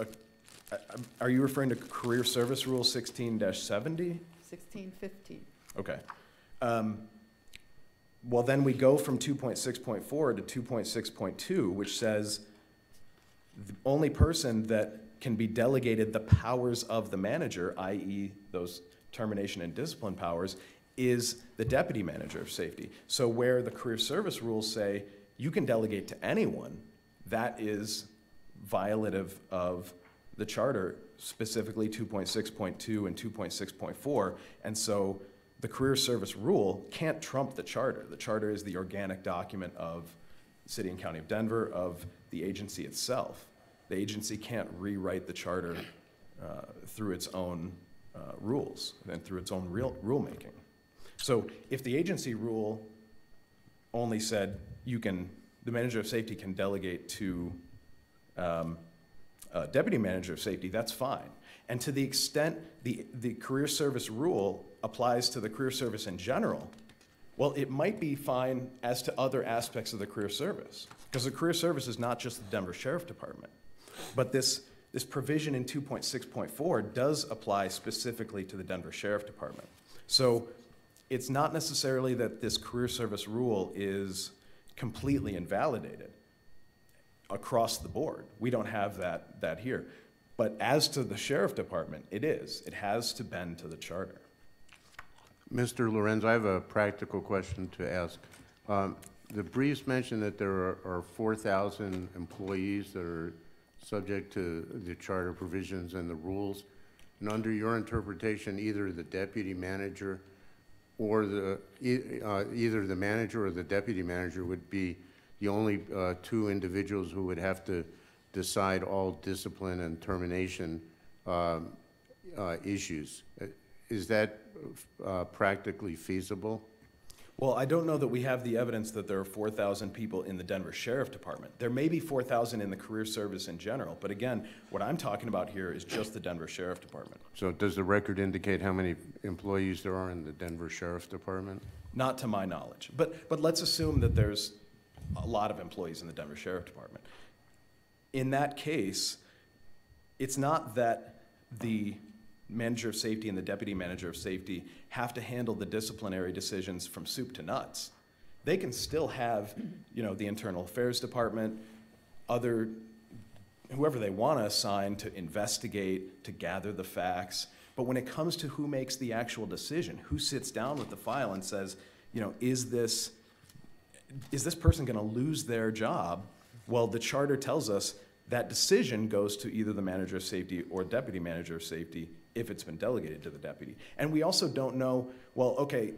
are you referring to Career Service Rule 16-70? 1615. Okay. Well, then we go from 2.6.4 to 2.6.2, which says the only person that can be delegated the powers of the manager, i.e. those termination and discipline powers, is the deputy manager of safety. So where the career service rules say you can delegate to anyone, that is violative of the charter, specifically 2.6.2 and 2.6.4, and so the career service rule can't trump the charter. The charter is the organic document of the City and County of Denver, of the agency itself. The agency can't rewrite the charter through its own rules and through its own rulemaking. So if the agency rule only said the manager of safety can delegate to deputy manager of safety, that's fine. And to the extent the career service rule applies to the career service in general, well, it might be fine as to other aspects of the career service, because the career service is not just the Denver Sheriff Department. But this provision in 2.6.4 does apply specifically to the Denver Sheriff Department. So it's not necessarily that this career service rule is completely invalidated across the board. We don't have that here. But as to the Sheriff Department, it is. It has to bend to the charter. Mr. Lorenz, I have a practical question to ask. The briefs mention that there are 4,000 employees that are subject to the charter provisions and the rules. And under your interpretation, either the deputy manager or either the manager or the deputy manager would be the only two individuals who would have to decide all discipline and termination issues. Is that practically feasible? Well, I don't know that we have the evidence that there are 4,000 people in the Denver Sheriff Department. There may be 4,000 in the career service in general, but again, what I'm talking about here is just the Denver Sheriff Department. So does the record indicate how many employees there are in the Denver Sheriff Department? Not to my knowledge, but let's assume that there's a lot of employees in the Denver Sheriff Department. In that case, it's not that the manager of safety and the deputy manager of safety have to handle the disciplinary decisions from soup to nuts. They can still have, the internal affairs department, whoever they want to assign to investigate, to gather the facts. But when it comes to who makes the actual decision, who sits down with the file and says, is this person going to lose their job? Well, the charter tells us that decision goes to either the manager of safety or deputy manager of safety if it's been delegated to the deputy. And we also don't know, well, okay,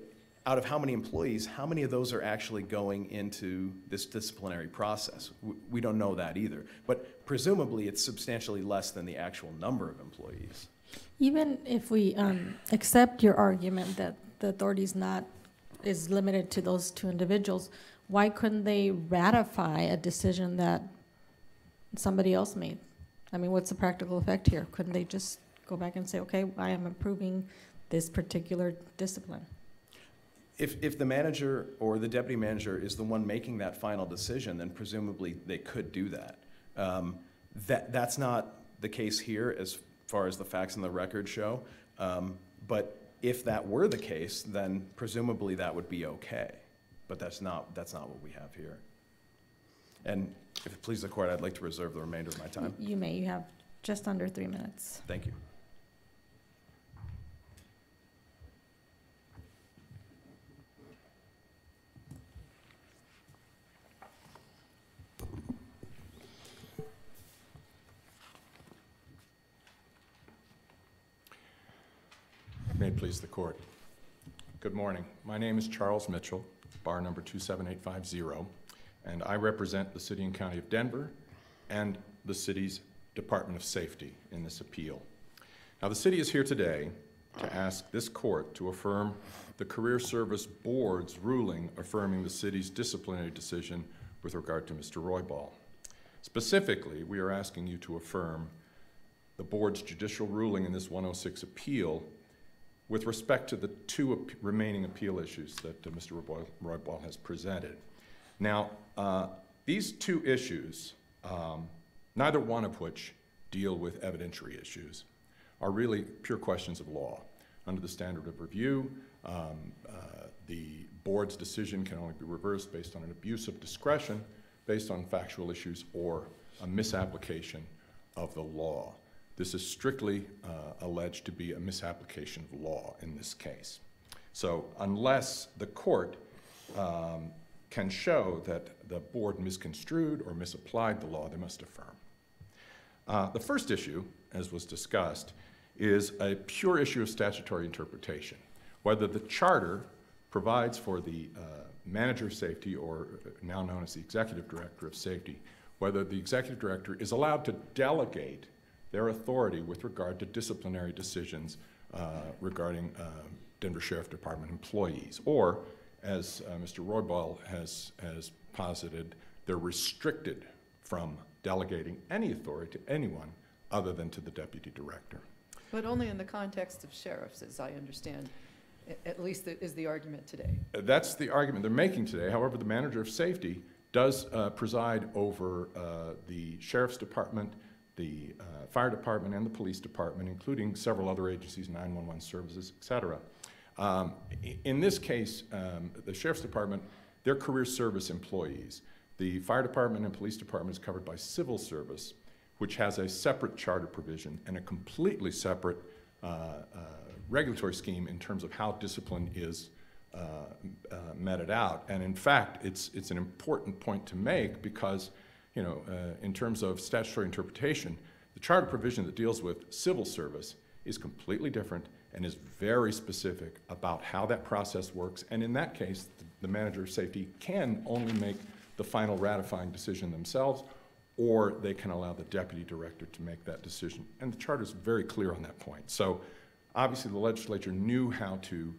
out of how many employees, how many of those are actually going into this disciplinary process? We don't know that either. But presumably it's substantially less than the actual number of employees. Even if we accept your argument that the authority is limited to those two individuals, why couldn't they ratify a decision that somebody else made? I mean, what's the practical effect here? Couldn't they just go back and say, okay, I am approving this particular discipline? If the manager or the deputy manager is the one making that final decision, then presumably they could do that. That's not the case here as far as the facts in the record show. But if that were the case, then presumably that would be okay. But that's not what we have here. And if it pleases the court, I'd like to reserve the remainder of my time. You may. You have just under 3 minutes. Thank you. May it please the court. Good morning. My name is Charles Mitchell, bar number 27850, and I represent the City and County of Denver and the city's Department of Safety in this appeal. Now, the city is here today to ask this court to affirm the Career Service Board's ruling affirming the city's disciplinary decision with regard to Mr. Roybal. Specifically, we are asking you to affirm the board's judicial ruling in this 106 appeal with respect to the two remaining appeal issues that Mr. Roybal has presented. Now, these two issues, neither one of which deal with evidentiary issues, are really pure questions of law. Under the standard of review, the board's decision can only be reversed based on an abuse of discretion, based on factual issues, or a misapplication of the law. This is strictly alleged to be a misapplication of law in this case. So unless the court can show that the board misconstrued or misapplied the law, they must affirm. The first issue, as was discussed, is a pure issue of statutory interpretation, whether the charter provides for the manager of safety, or now known as the executive director of safety, whether the executive director is allowed to delegate their authority with regard to disciplinary decisions regarding Denver Sheriff Department employees, or, as Mr. Roybal has posited, they're restricted from delegating any authority to anyone other than to the deputy director. But only in the context of sheriffs, as I understand, at least is the argument today. That's the argument they're making today. However, the manager of safety does preside over the Sheriff's Department, the Fire Department, and the Police Department, including several other agencies, 911 services, et cetera. In this case, the Sheriff's Department, they're career service employees. The Fire Department and Police Department is covered by civil service, which has a separate charter provision and a completely separate regulatory scheme in terms of how discipline is meted out. And in fact, it's an important point to make because, in terms of statutory interpretation, the charter provision that deals with civil service is completely different and is very specific about how that process works. And in that case, the manager of safety can only make the final ratifying decision themselves, or they can allow the deputy director to make that decision. And the charter is very clear on that point. So obviously the legislature knew how to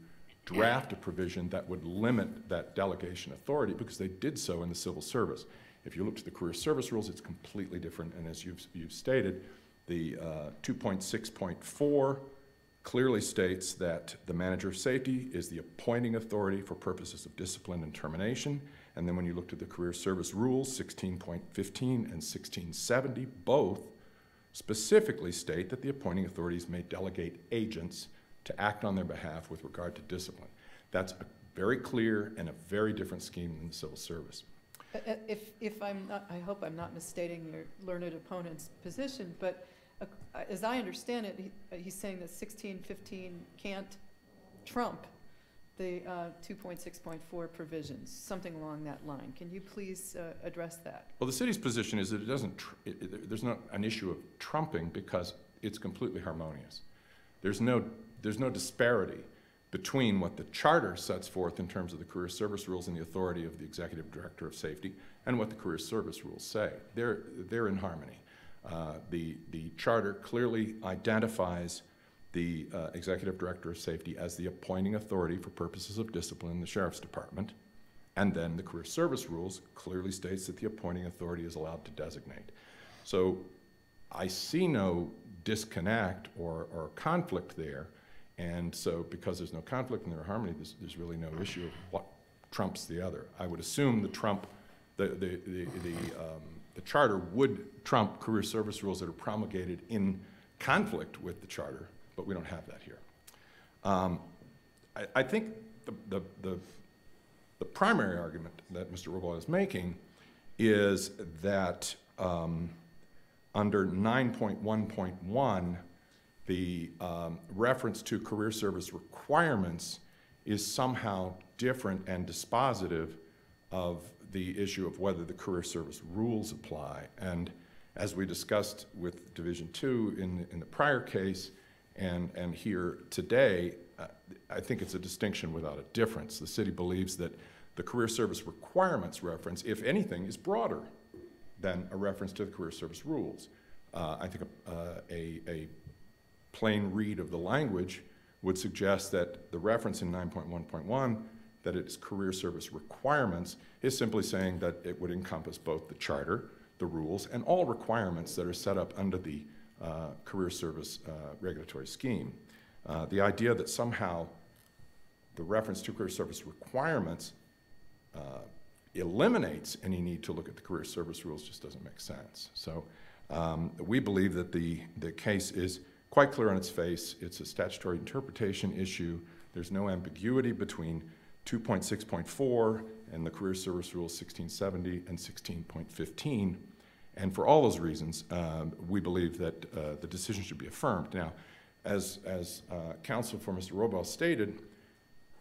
draft a provision that would limit that delegation authority, because they did so in the civil service. If you look to the career service rules, it's completely different. And as you've stated, the 2.6.4 clearly states that the manager of safety is the appointing authority for purposes of discipline and termination. And then when you look to the career service rules, 16.15 and 1670, both specifically state that the appointing authorities may delegate agents to act on their behalf with regard to discipline. That's a very clear and a very different scheme than the civil service. If I'm not, I hope I'm not misstating your learned opponent's position, but as I understand it, he's saying that 1615 can't trump the 2.6.4 provisions, something along that line. Can you please address that? Well, the city's position is that it doesn't, there's not an issue of trumping because it's completely harmonious. There's no disparity between what the charter sets forth in terms of the career service rules and the authority of the executive director of safety and what the career service rules say. They're in harmony. The charter clearly identifies the executive director of safety as the appointing authority for purposes of discipline in the sheriff's department, and then the career service rules clearly states that the appointing authority is allowed to designate. So I see no disconnect or conflict there, and so because there's no conflict and there's harmony, there's really no issue of what trumps the other. I would assume the charter would trump career service rules that are promulgated in conflict with the charter, but we don't have that here. I think the primary argument that Mr. Roybal is making is that under 9.1.1, the reference to career service requirements is somehow different and dispositive of the issue of whether the career service rules apply. And as we discussed with Division 2 in the prior case and here today, I think it's a distinction without a difference. The city believes that the career service requirements reference, if anything, is broader than a reference to the career service rules. I think a plain read of the language would suggest that the reference in 9.1.1 that it's career service requirements is simply saying that it would encompass both the charter, the rules, and all requirements that are set up under the career service regulatory scheme. The idea that somehow the reference to career service requirements eliminates any need to look at the career service rules just doesn't make sense. So we believe that the case is quite clear on its face. It's a statutory interpretation issue. There's no ambiguity between 2.6.4 and the career service rules 1670 and 16.15. And for all those reasons, we believe that the decision should be affirmed. Now, as counsel for Mr. Roybal stated,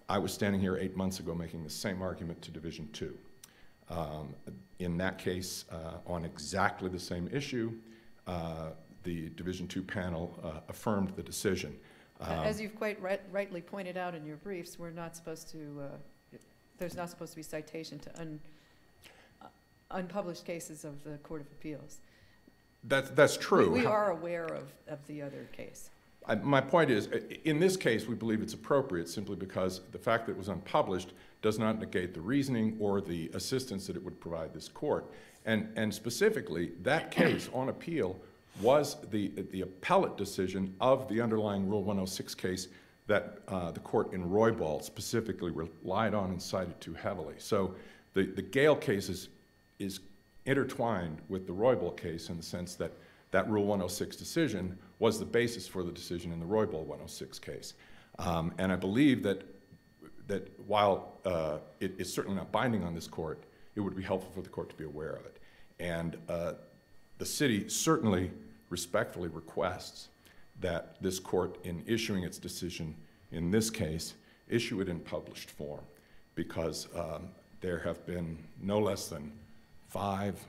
I was standing here 8 months ago making the same argument to Division 2. In that case, on exactly the same issue, the Division 2 panel affirmed the decision. As you've quite rightly pointed out in your briefs, we're not supposed to, there's not supposed to be citation to unpublished cases of the Court of Appeals. That's true. We are aware of the other case. My point is, in this case, we believe it's appropriate simply because the fact that it was unpublished does not negate the reasoning or the assistance that it would provide this court. And specifically, that case on appeal was the appellate decision of the underlying Rule 106 case that the court in Roybal specifically relied on and cited too heavily. So the Gale case is intertwined with the Roybal case in the sense that that Rule 106 decision was the basis for the decision in the Roybal 106 case. And I believe that while it is certainly not binding on this court, it would be helpful for the court to be aware of it. And the city certainly respectfully requests that this court, in issuing its decision in this case, issue it in published form, because there have been no less than 5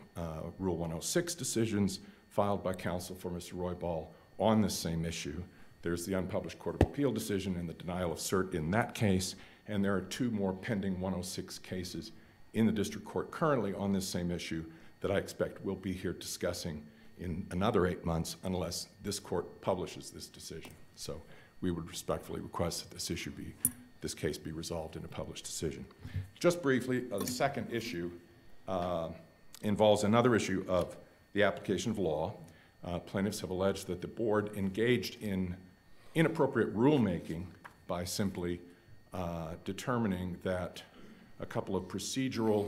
Rule 106 decisions filed by counsel for Mr. Roybal on this same issue. There's the unpublished Court of Appeal decision and the denial of cert in that case, and there are 2 more pending 106 cases in the district court currently on this same issue that I expect we'll be here discussing in another 8 months unless this court publishes this decision. So we would respectfully request that this case be resolved in a published decision. Just briefly, the second issue involves another issue of the application of law. Plaintiffs have alleged that the board engaged in inappropriate rulemaking by simply determining that a couple of procedural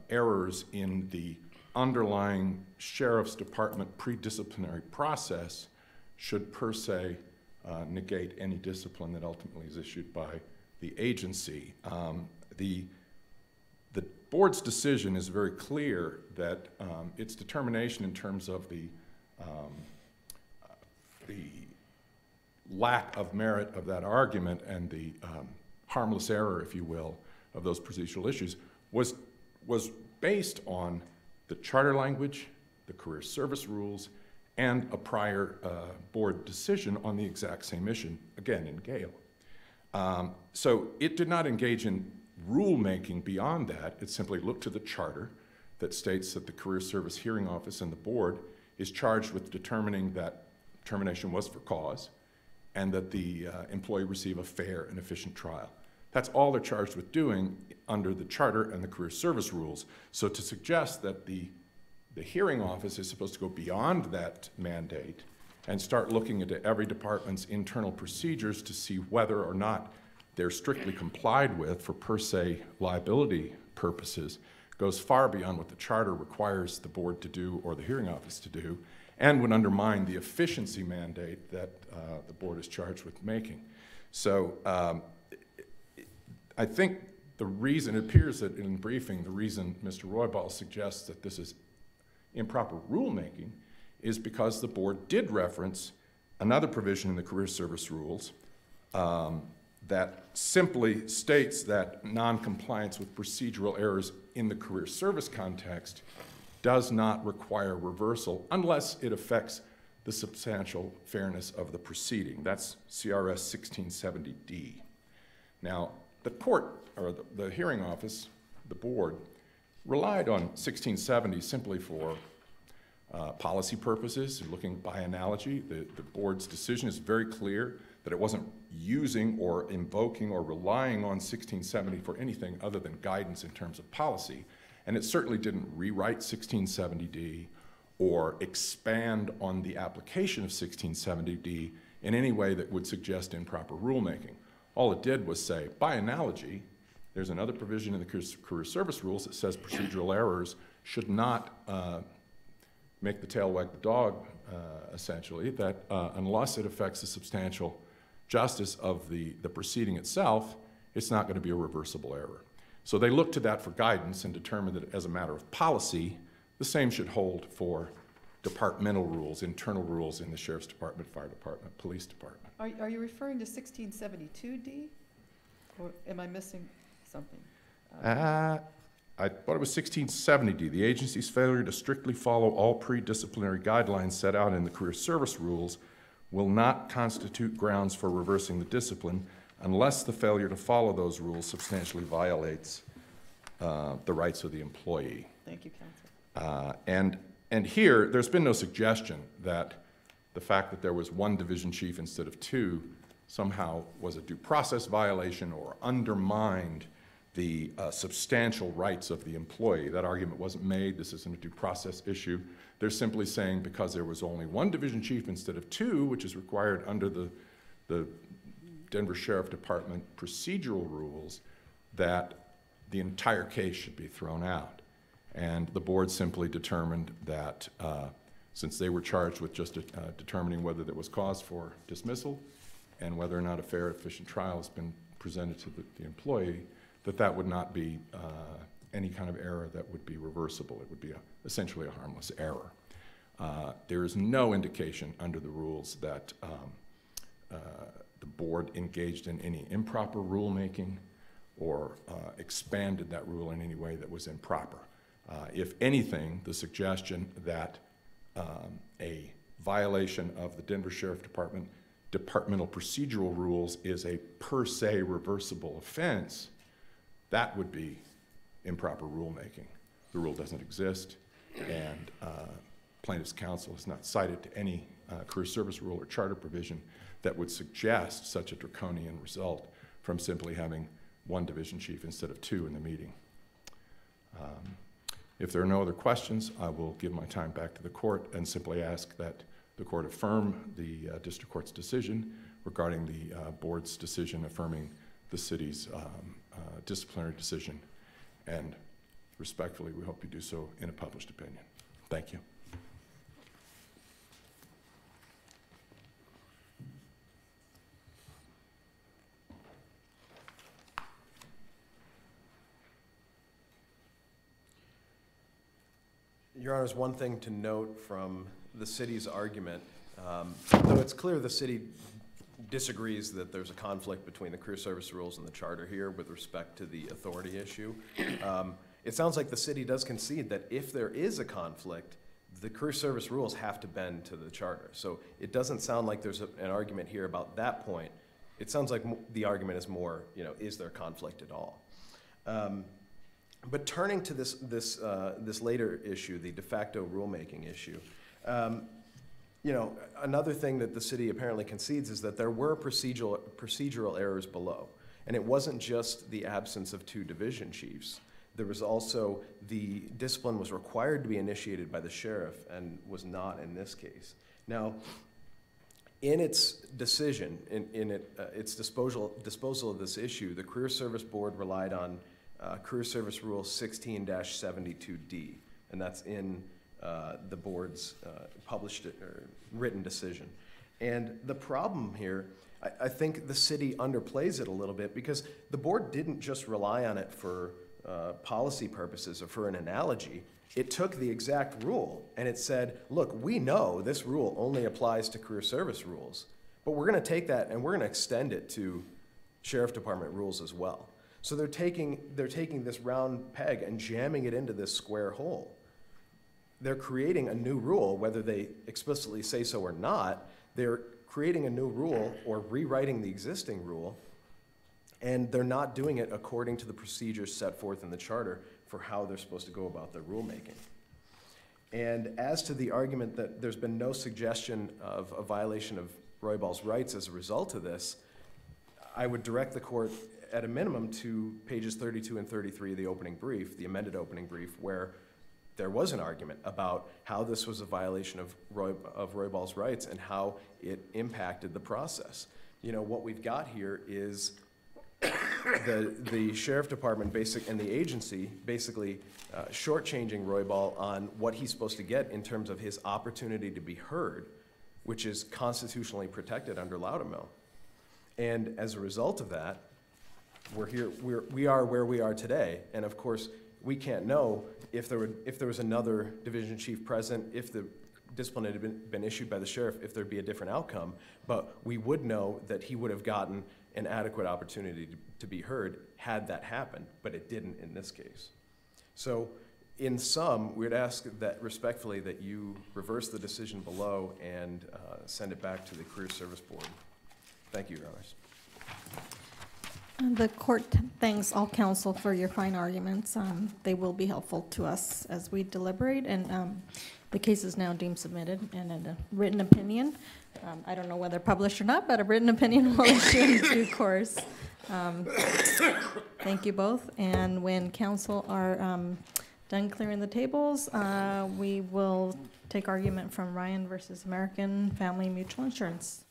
errors in the underlying Sheriff's Department pre-disciplinary process should per se negate any discipline that ultimately is issued by the agency. The board's decision is very clear that its determination in terms of the lack of merit of that argument and the harmless error, if you will, of those procedural issues was based on the charter language, the career service rules, and a prior board decision on the exact same issue, again in Gale. So it did not engage in rulemaking beyond that. It simply looked to the charter that states that the Career Service Hearing Office and the board is charged with determining that termination was for cause and that the employee receive a fair and efficient trial. That's all they're charged with doing under the charter and the career service rules. So to suggest that the hearing office is supposed to go beyond that mandate and start looking into every department's internal procedures to see whether or not they're strictly complied with for per se liability purposes goes far beyond what the charter requires the board to do or the hearing office to do, and would undermine the efficiency mandate that the board is charged with making. So I think the reason, it appears that in briefing, the reason Mr. Roybal suggests that this is improper rulemaking is because the board did reference another provision in the career service rules that simply states that noncompliance with procedural errors in the career service context does not require reversal unless it affects the substantial fairness of the proceeding. That's CRS 1670D. Now, the court, or the hearing office, the board, relied on 1670 simply for policy purposes, looking by analogy. The board's decision is very clear that it wasn't using or invoking or relying on 1670 for anything other than guidance in terms of policy. And it certainly didn't rewrite 1670D or expand on the application of 1670D in any way that would suggest improper rulemaking. All it did was say, by analogy, there's another provision in the career service rules that says procedural errors should not make the tail wag the dog, essentially, that unless it affects the substantial justice of the proceeding itself, it's not going to be a reversible error. So they looked to that for guidance and determined that as a matter of policy, the same should hold for departmental rules, internal rules in the Sheriff's Department, Fire Department, Police Department. Are you referring to 1672D? Or am I missing something? I thought it was 1670D. The agency's failure to strictly follow all pre-disciplinary guidelines set out in the career service rules will not constitute grounds for reversing the discipline unless the failure to follow those rules substantially violates the rights of the employee. Thank you, counsel. And here, there's been no suggestion that the fact that there was one division chief instead of two somehow was a due process violation or undermined the substantial rights of the employee. That argument wasn't made. This isn't a due process issue. They're simply saying because there was only one division chief instead of two, which is required under the Denver Sheriff Department procedural rules, that the entire case should be thrown out. And the board simply determined that since they were charged with just determining whether there was cause for dismissal and whether or not a fair, efficient trial has been presented to the employee, that would not be any kind of error that would be reversible. It would be essentially a harmless error. There is no indication under the rules that the board engaged in any improper rulemaking or expanded that rule in any way that was improper. If anything, the suggestion that a violation of the Denver Sheriff Department departmental procedural rules is a per se reversible offense, that would be improper rulemaking. The rule doesn't exist, and plaintiff's counsel has not cited to any career service rule or charter provision that would suggest such a draconian result from simply having one division chief instead of two in the meeting. If there are no other questions, I will give my time back to the court and simply ask that the court affirm the district court's decision regarding the board's decision affirming the city's disciplinary decision. And respectfully, we hope you do so in a published opinion. Thank you. Your Honors, one thing to note from the city's argument, though it's clear the city disagrees that there's a conflict between the career service rules and the charter here with respect to the authority issue. It sounds like the city does concede that if there is a conflict, the career service rules have to bend to the charter. So it doesn't sound like there's an argument here about that point. It sounds like the argument is more, is there conflict at all? But turning to this later issue, the de facto rulemaking issue, another thing that the city apparently concedes is that there were procedural errors below. And it wasn't just the absence of two division chiefs. There was also the discipline was required to be initiated by the sheriff and was not in this case. Now, in its decision, its disposal of this issue, the Career Service Board relied on Career Service Rule 16-72D, and that's in the board's published or written decision. And the problem here, I think the city underplays it a little bit because the board didn't just rely on it for policy purposes or for an analogy. It took the exact rule and it said, look, we know this rule only applies to career service rules, but we're going to take that and we're going to extend it to sheriff department rules as well. So they're taking this round peg and jamming it into this square hole. They're creating a new rule, whether they explicitly say so or not. They're creating a new rule or rewriting the existing rule, and they're not doing it according to the procedures set forth in the charter for how they're supposed to go about their rulemaking. And as to the argument that there's been no suggestion of a violation of Royball's rights as a result of this, I would direct the court at a minimum to pages 32 and 33 of the opening brief, the amended opening brief, where there was an argument about how this was a violation of Royball's rights and how it impacted the process. What we've got here is the sheriff department and the agency basically shortchanging Royball on what he's supposed to get in terms of his opportunity to be heard, which is constitutionally protected under Loudermill. And as a result of that, we are where we are today. And of course, we can't know if there was another division chief present, if the discipline had been issued by the sheriff, if there'd be a different outcome. But we would know that he would have gotten an adequate opportunity to be heard had that happened, but it didn't in this case. So in sum, we'd ask that respectfully that you reverse the decision below and send it back to the Career Service Board. Thank you, Your Honors. The court thanks all counsel for your fine arguments. They will be helpful to us as we deliberate, and the case is now deemed submitted and in a written opinion. I don't know whether published or not, but a written opinion will issue in due course. Thank you both, and when counsel are done clearing the tables, we will take argument from Ryan versus American Family Mutual Insurance.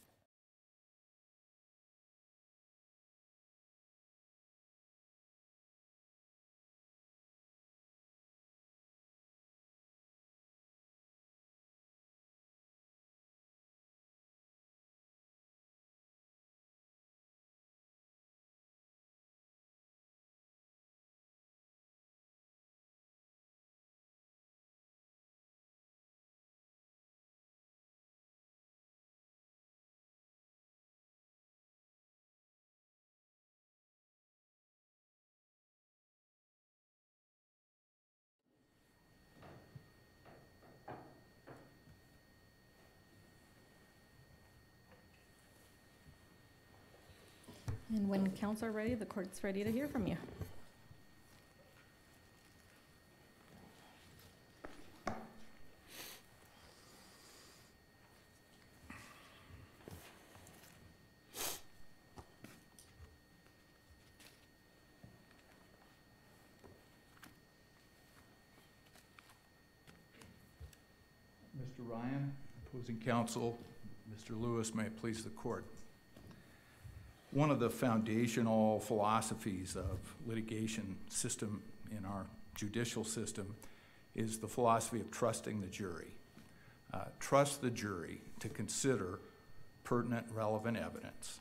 And when counsel are ready, the court's ready to hear from you. Mr. Ryan, opposing counsel, Mr. Lewis, may it please the court. One of the foundational philosophies of litigation system in our judicial system is the philosophy of trusting the jury. Trust the jury to consider pertinent, relevant evidence.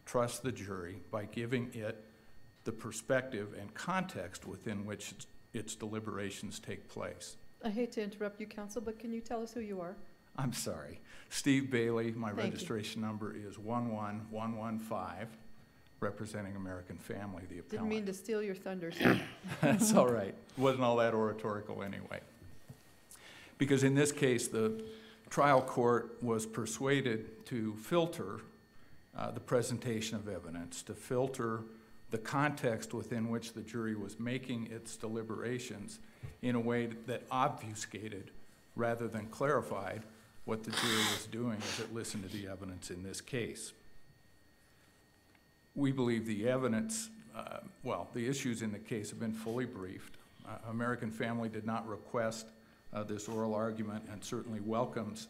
Trust the jury by giving it the perspective and context within which its deliberations take place. I hate to interrupt you, counsel, but can you tell us who you are? I'm sorry. Steve Bailey, my Thank you. registration number is 11115, representing American Family, the appellant. Didn't mean to steal your thunder, sir. That's all right. Wasn't all that oratorical anyway. Because in this case, the trial court was persuaded to filter the presentation of evidence, to filter the context within which the jury was making its deliberations in a way that obfuscated rather than clarified what the jury was doing as it listened to the evidence in this case. We believe the evidence, the issues in the case have been fully briefed. American Family did not request this oral argument and certainly welcomes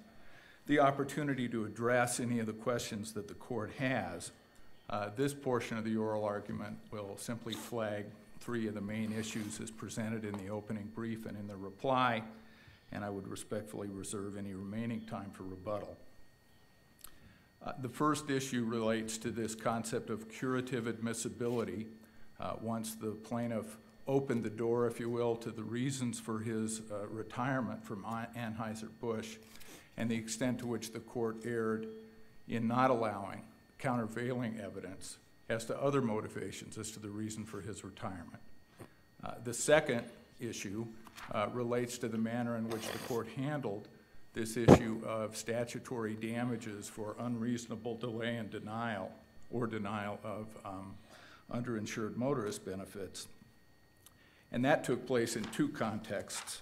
the opportunity to address any of the questions that the court has. This portion of the oral argument will simply flag three of the main issues as presented in the opening brief and in the reply, and I would respectfully reserve any remaining time for rebuttal. The first issue relates to this concept of curative admissibility. Once the plaintiff opened the door, if you will, to the reasons for his retirement from Anheuser-Busch and the extent to which the court erred in not allowing countervailing evidence as to other motivations as to the reason for his retirement. The second issue relates to the manner in which the court handled this issue of statutory damages for unreasonable delay and denial or denial of underinsured motorist benefits. And that took place in two contexts.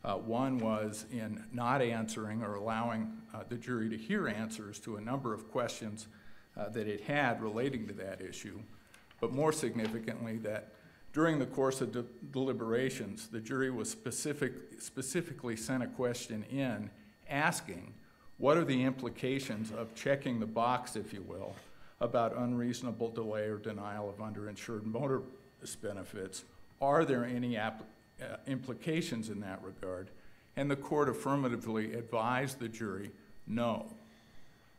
One was in not answering or allowing the jury to hear answers to a number of questions that it had relating to that issue, but more significantly that during the course of deliberations, the jury was specifically sent a question in asking, what are the implications of checking the box, if you will, about unreasonable delay or denial of underinsured motorist benefits? Are there any implications in that regard? And the court affirmatively advised the jury no,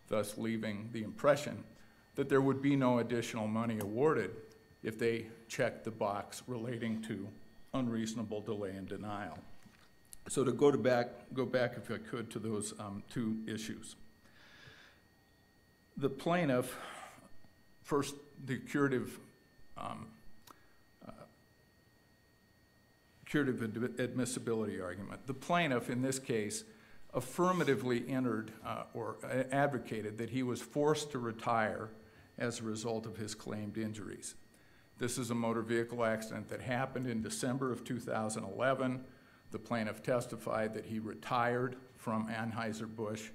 thus leaving the impression that there would be no additional money awarded if they checked the box relating to unreasonable delay and denial. So to go back if I could to those two issues. The plaintiff, first the curative admissibility argument. The plaintiff in this case affirmatively entered or advocated that he was forced to retire as a result of his claimed injuries. This is a motor vehicle accident that happened in December of 2011. The plaintiff testified that he retired from Anheuser-Busch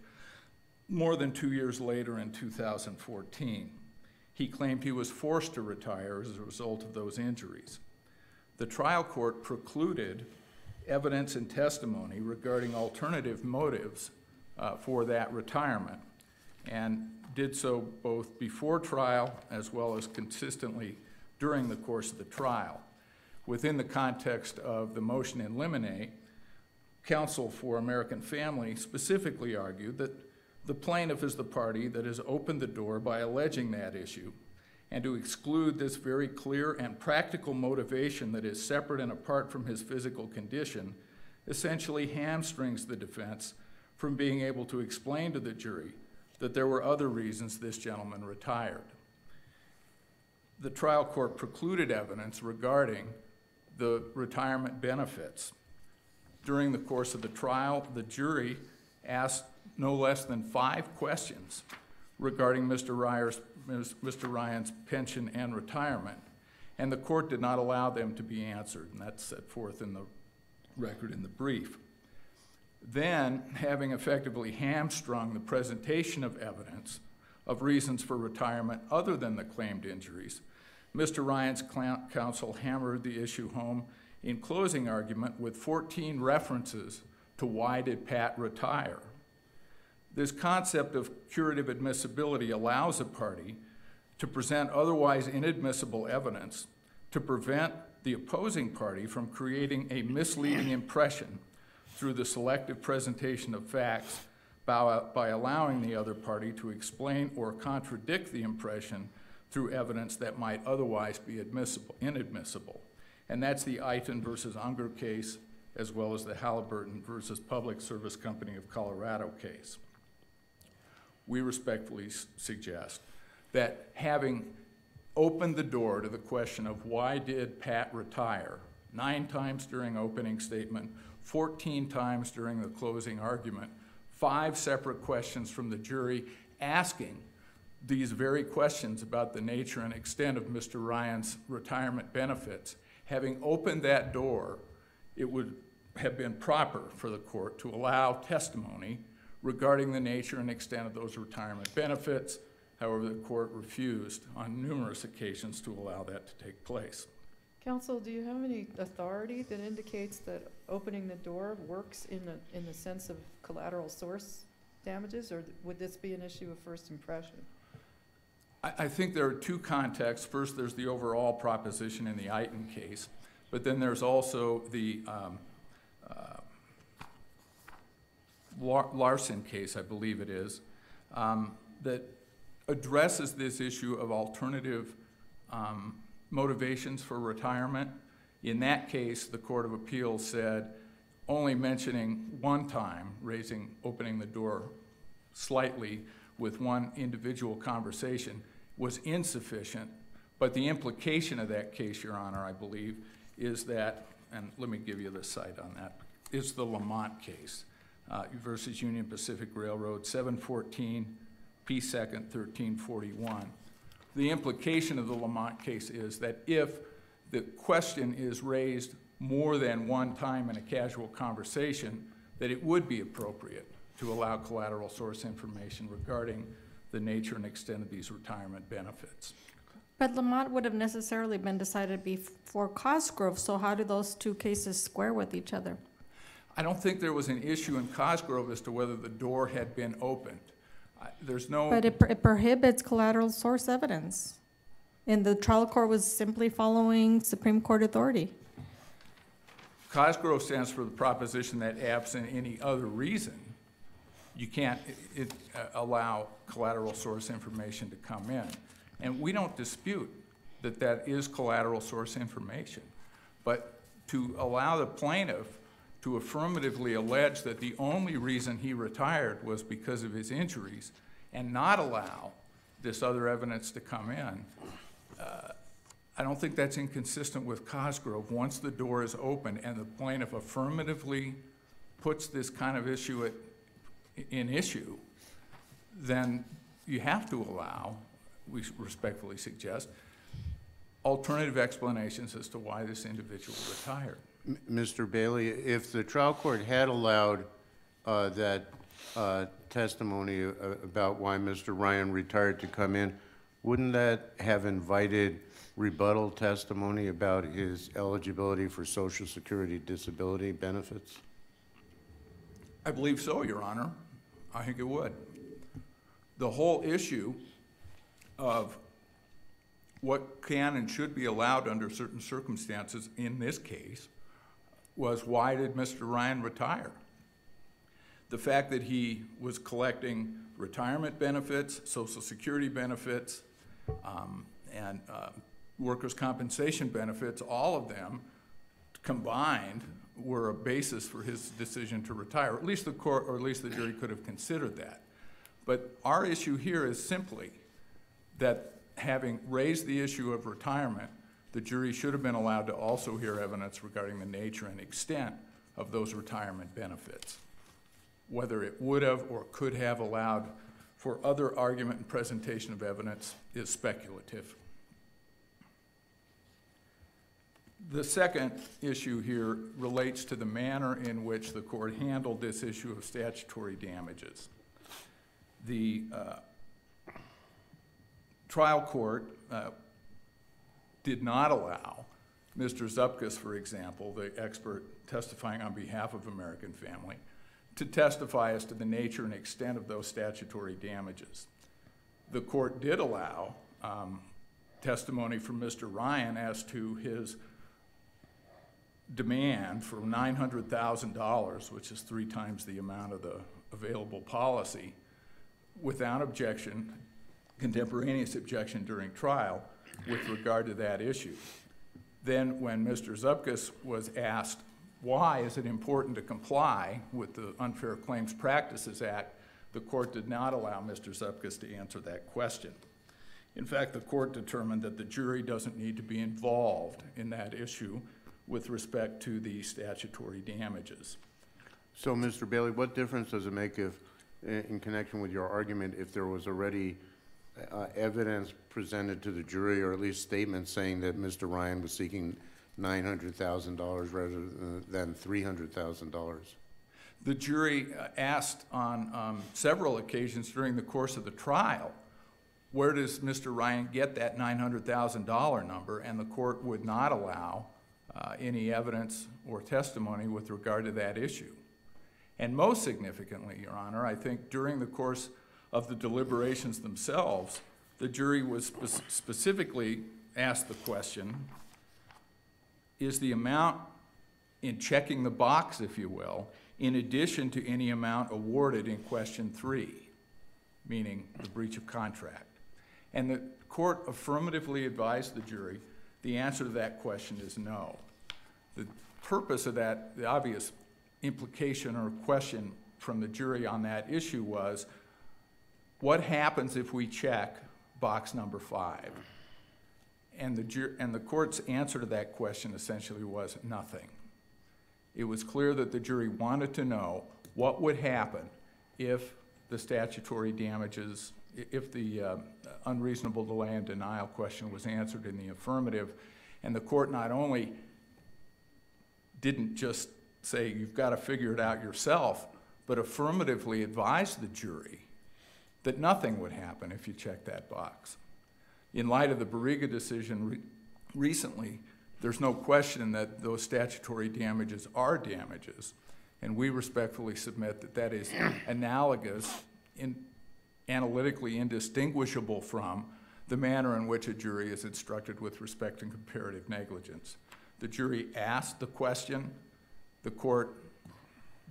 more than 2 years later in 2014. He claimed he was forced to retire as a result of those injuries. The trial court precluded evidence and testimony regarding alternative motives for that retirement, and did so both before trial as well as consistently during the course of the trial. Within the context of the motion in limine, counsel for American Family specifically argued that the plaintiff is the party that has opened the door by alleging that issue, and to exclude this very clear and practical motivation that is separate and apart from his physical condition essentially hamstrings the defense from being able to explain to the jury that there were other reasons this gentleman retired. The trial court precluded evidence regarding the retirement benefits. During the course of the trial, the jury asked no less than 5 questions regarding Mr. Ryan's pension and retirement, and the court did not allow them to be answered, and that's set forth in the record in the brief. Then, having effectively hamstrung the presentation of evidence of reasons for retirement other than the claimed injuries, Mr. Ryan's counsel hammered the issue home in closing argument with 14 references to why did Pat retire. This concept of curative admissibility allows a party to present otherwise inadmissible evidence to prevent the opposing party from creating a misleading impression through the selective presentation of facts by allowing the other party to explain or contradict the impression through evidence that might otherwise be inadmissible. And that's the Eiton versus Unger case, as well as the Halliburton versus Public Service Company of Colorado case. We respectfully suggest that having opened the door to the question of why did Pat retire 9 times during opening statement, 14 times during the closing argument, 5 separate questions from the jury asking these very questions about the nature and extent of Mr. Ryan's retirement benefits. Having opened that door, it would have been proper for the court to allow testimony regarding the nature and extent of those retirement benefits. However, the court refused on numerous occasions to allow that to take place. Counsel, do you have any authority that indicates that opening the door works in the sense of collateral source damages, or would this be an issue of first impression? I think there are 2 contexts. First, there's the overall proposition in the Eiton case, but then there's also the Larson case, I believe it is, that addresses this issue of alternative motivations for retirement. In that case, the Court of Appeals said only mentioning one time, opening the door slightly with one individual conversation was insufficient, but the implication of that case, Your Honor, I believe, is that, and let me give you the cite on that, is the Lamont case versus Union Pacific Railroad, 714 P. 2nd, 1341. The implication of the Lamont case is that if the question is raised more than one time in a casual conversation, that it would be appropriate to allow collateral source information regarding the nature and extent of these retirement benefits. But Lamont would have necessarily been decided before Cosgrove, so how do those 2 cases square with each other? I don't think there was an issue in Cosgrove as to whether the door had been opened. There's no... But it prohibits collateral source evidence. And the trial court was simply following Supreme Court authority. Cosgrove stands for the proposition that absent any other reason, you can't allow collateral source information to come in. And we don't dispute that that is collateral source information. But to allow the plaintiff to affirmatively allege that the only reason he retired was because of his injuries and not allow this other evidence to come in, I don't think that's inconsistent with Cosgrove. Once the door is open and the plaintiff affirmatively puts this kind of issue in issue, then you have to allow, we respectfully suggest, alternative explanations as to why this individual retired. Mr. Bailey, if the trial court had allowed that testimony about why Mr. Ryan retired to come in, wouldn't that have invited rebuttal testimony about his eligibility for Social Security disability benefits? I believe so, Your Honor. I think it would. The whole issue of what can and should be allowed under certain circumstances in this case was, why did Mr. Ryan retire? The fact that he was collecting retirement benefits, Social Security benefits, and workers' compensation benefits, all of them combined were a basis for his decision to retire. At least the court, or at least the jury, could have considered that. But our issue here is simply that having raised the issue of retirement, the jury should have been allowed to also hear evidence regarding the nature and extent of those retirement benefits. Whether it would have or could have allowed for other argument and presentation of evidence is speculative. The second issue here relates to the manner in which the court handled this issue of statutory damages. The trial court did not allow Mr. Zupkus, for example, the expert testifying on behalf of American Family, to testify as to the nature and extent of those statutory damages. The court did allow testimony from Mr. Ryan as to his demand for $900,000, which is 3 times the amount of the available policy, without objection, contemporaneous objection during trial with regard to that issue. Then when Mr. Zupkus was asked, why is it important to comply with the Unfair Claims Practices Act, the court did not allow Mr. Zupkus to answer that question. In fact, the court determined that the jury doesn't need to be involved in that issue with respect to the statutory damages. So, Mr. Bailey, what difference does it make if, in connection with your argument, if there was already evidence presented to the jury, or at least statements saying that Mr. Ryan was seeking $900,000 rather than $300,000? The jury asked on several occasions during the course of the trial, where does Mr. Ryan get that $900,000 number? And the court would not allow any evidence or testimony with regard to that issue. And most significantly, Your Honor, I think during the course of the deliberations themselves, the jury was specifically asked the question, is the amount in checking the box, if you will, in addition to any amount awarded in question 3, meaning the breach of contract? And the court affirmatively advised the jury the answer to that question is no. The purpose of that, the obvious implication or question from the jury on that issue was, what happens if we check box number 5? And the court's answer to that question essentially was nothing. It was clear that the jury wanted to know what would happen if the statutory damages, if the unreasonable delay and denial question was answered in the affirmative. And the court not only didn't just say, you've got to figure it out yourself, but affirmatively advised the jury that nothing would happen if you checked that box. In light of the Barriga decision recently, there's no question that those statutory damages are damages, and we respectfully submit that that is analogous, analytically indistinguishable from the manner in which a jury is instructed with respect to comparative negligence. The jury asked the question, the court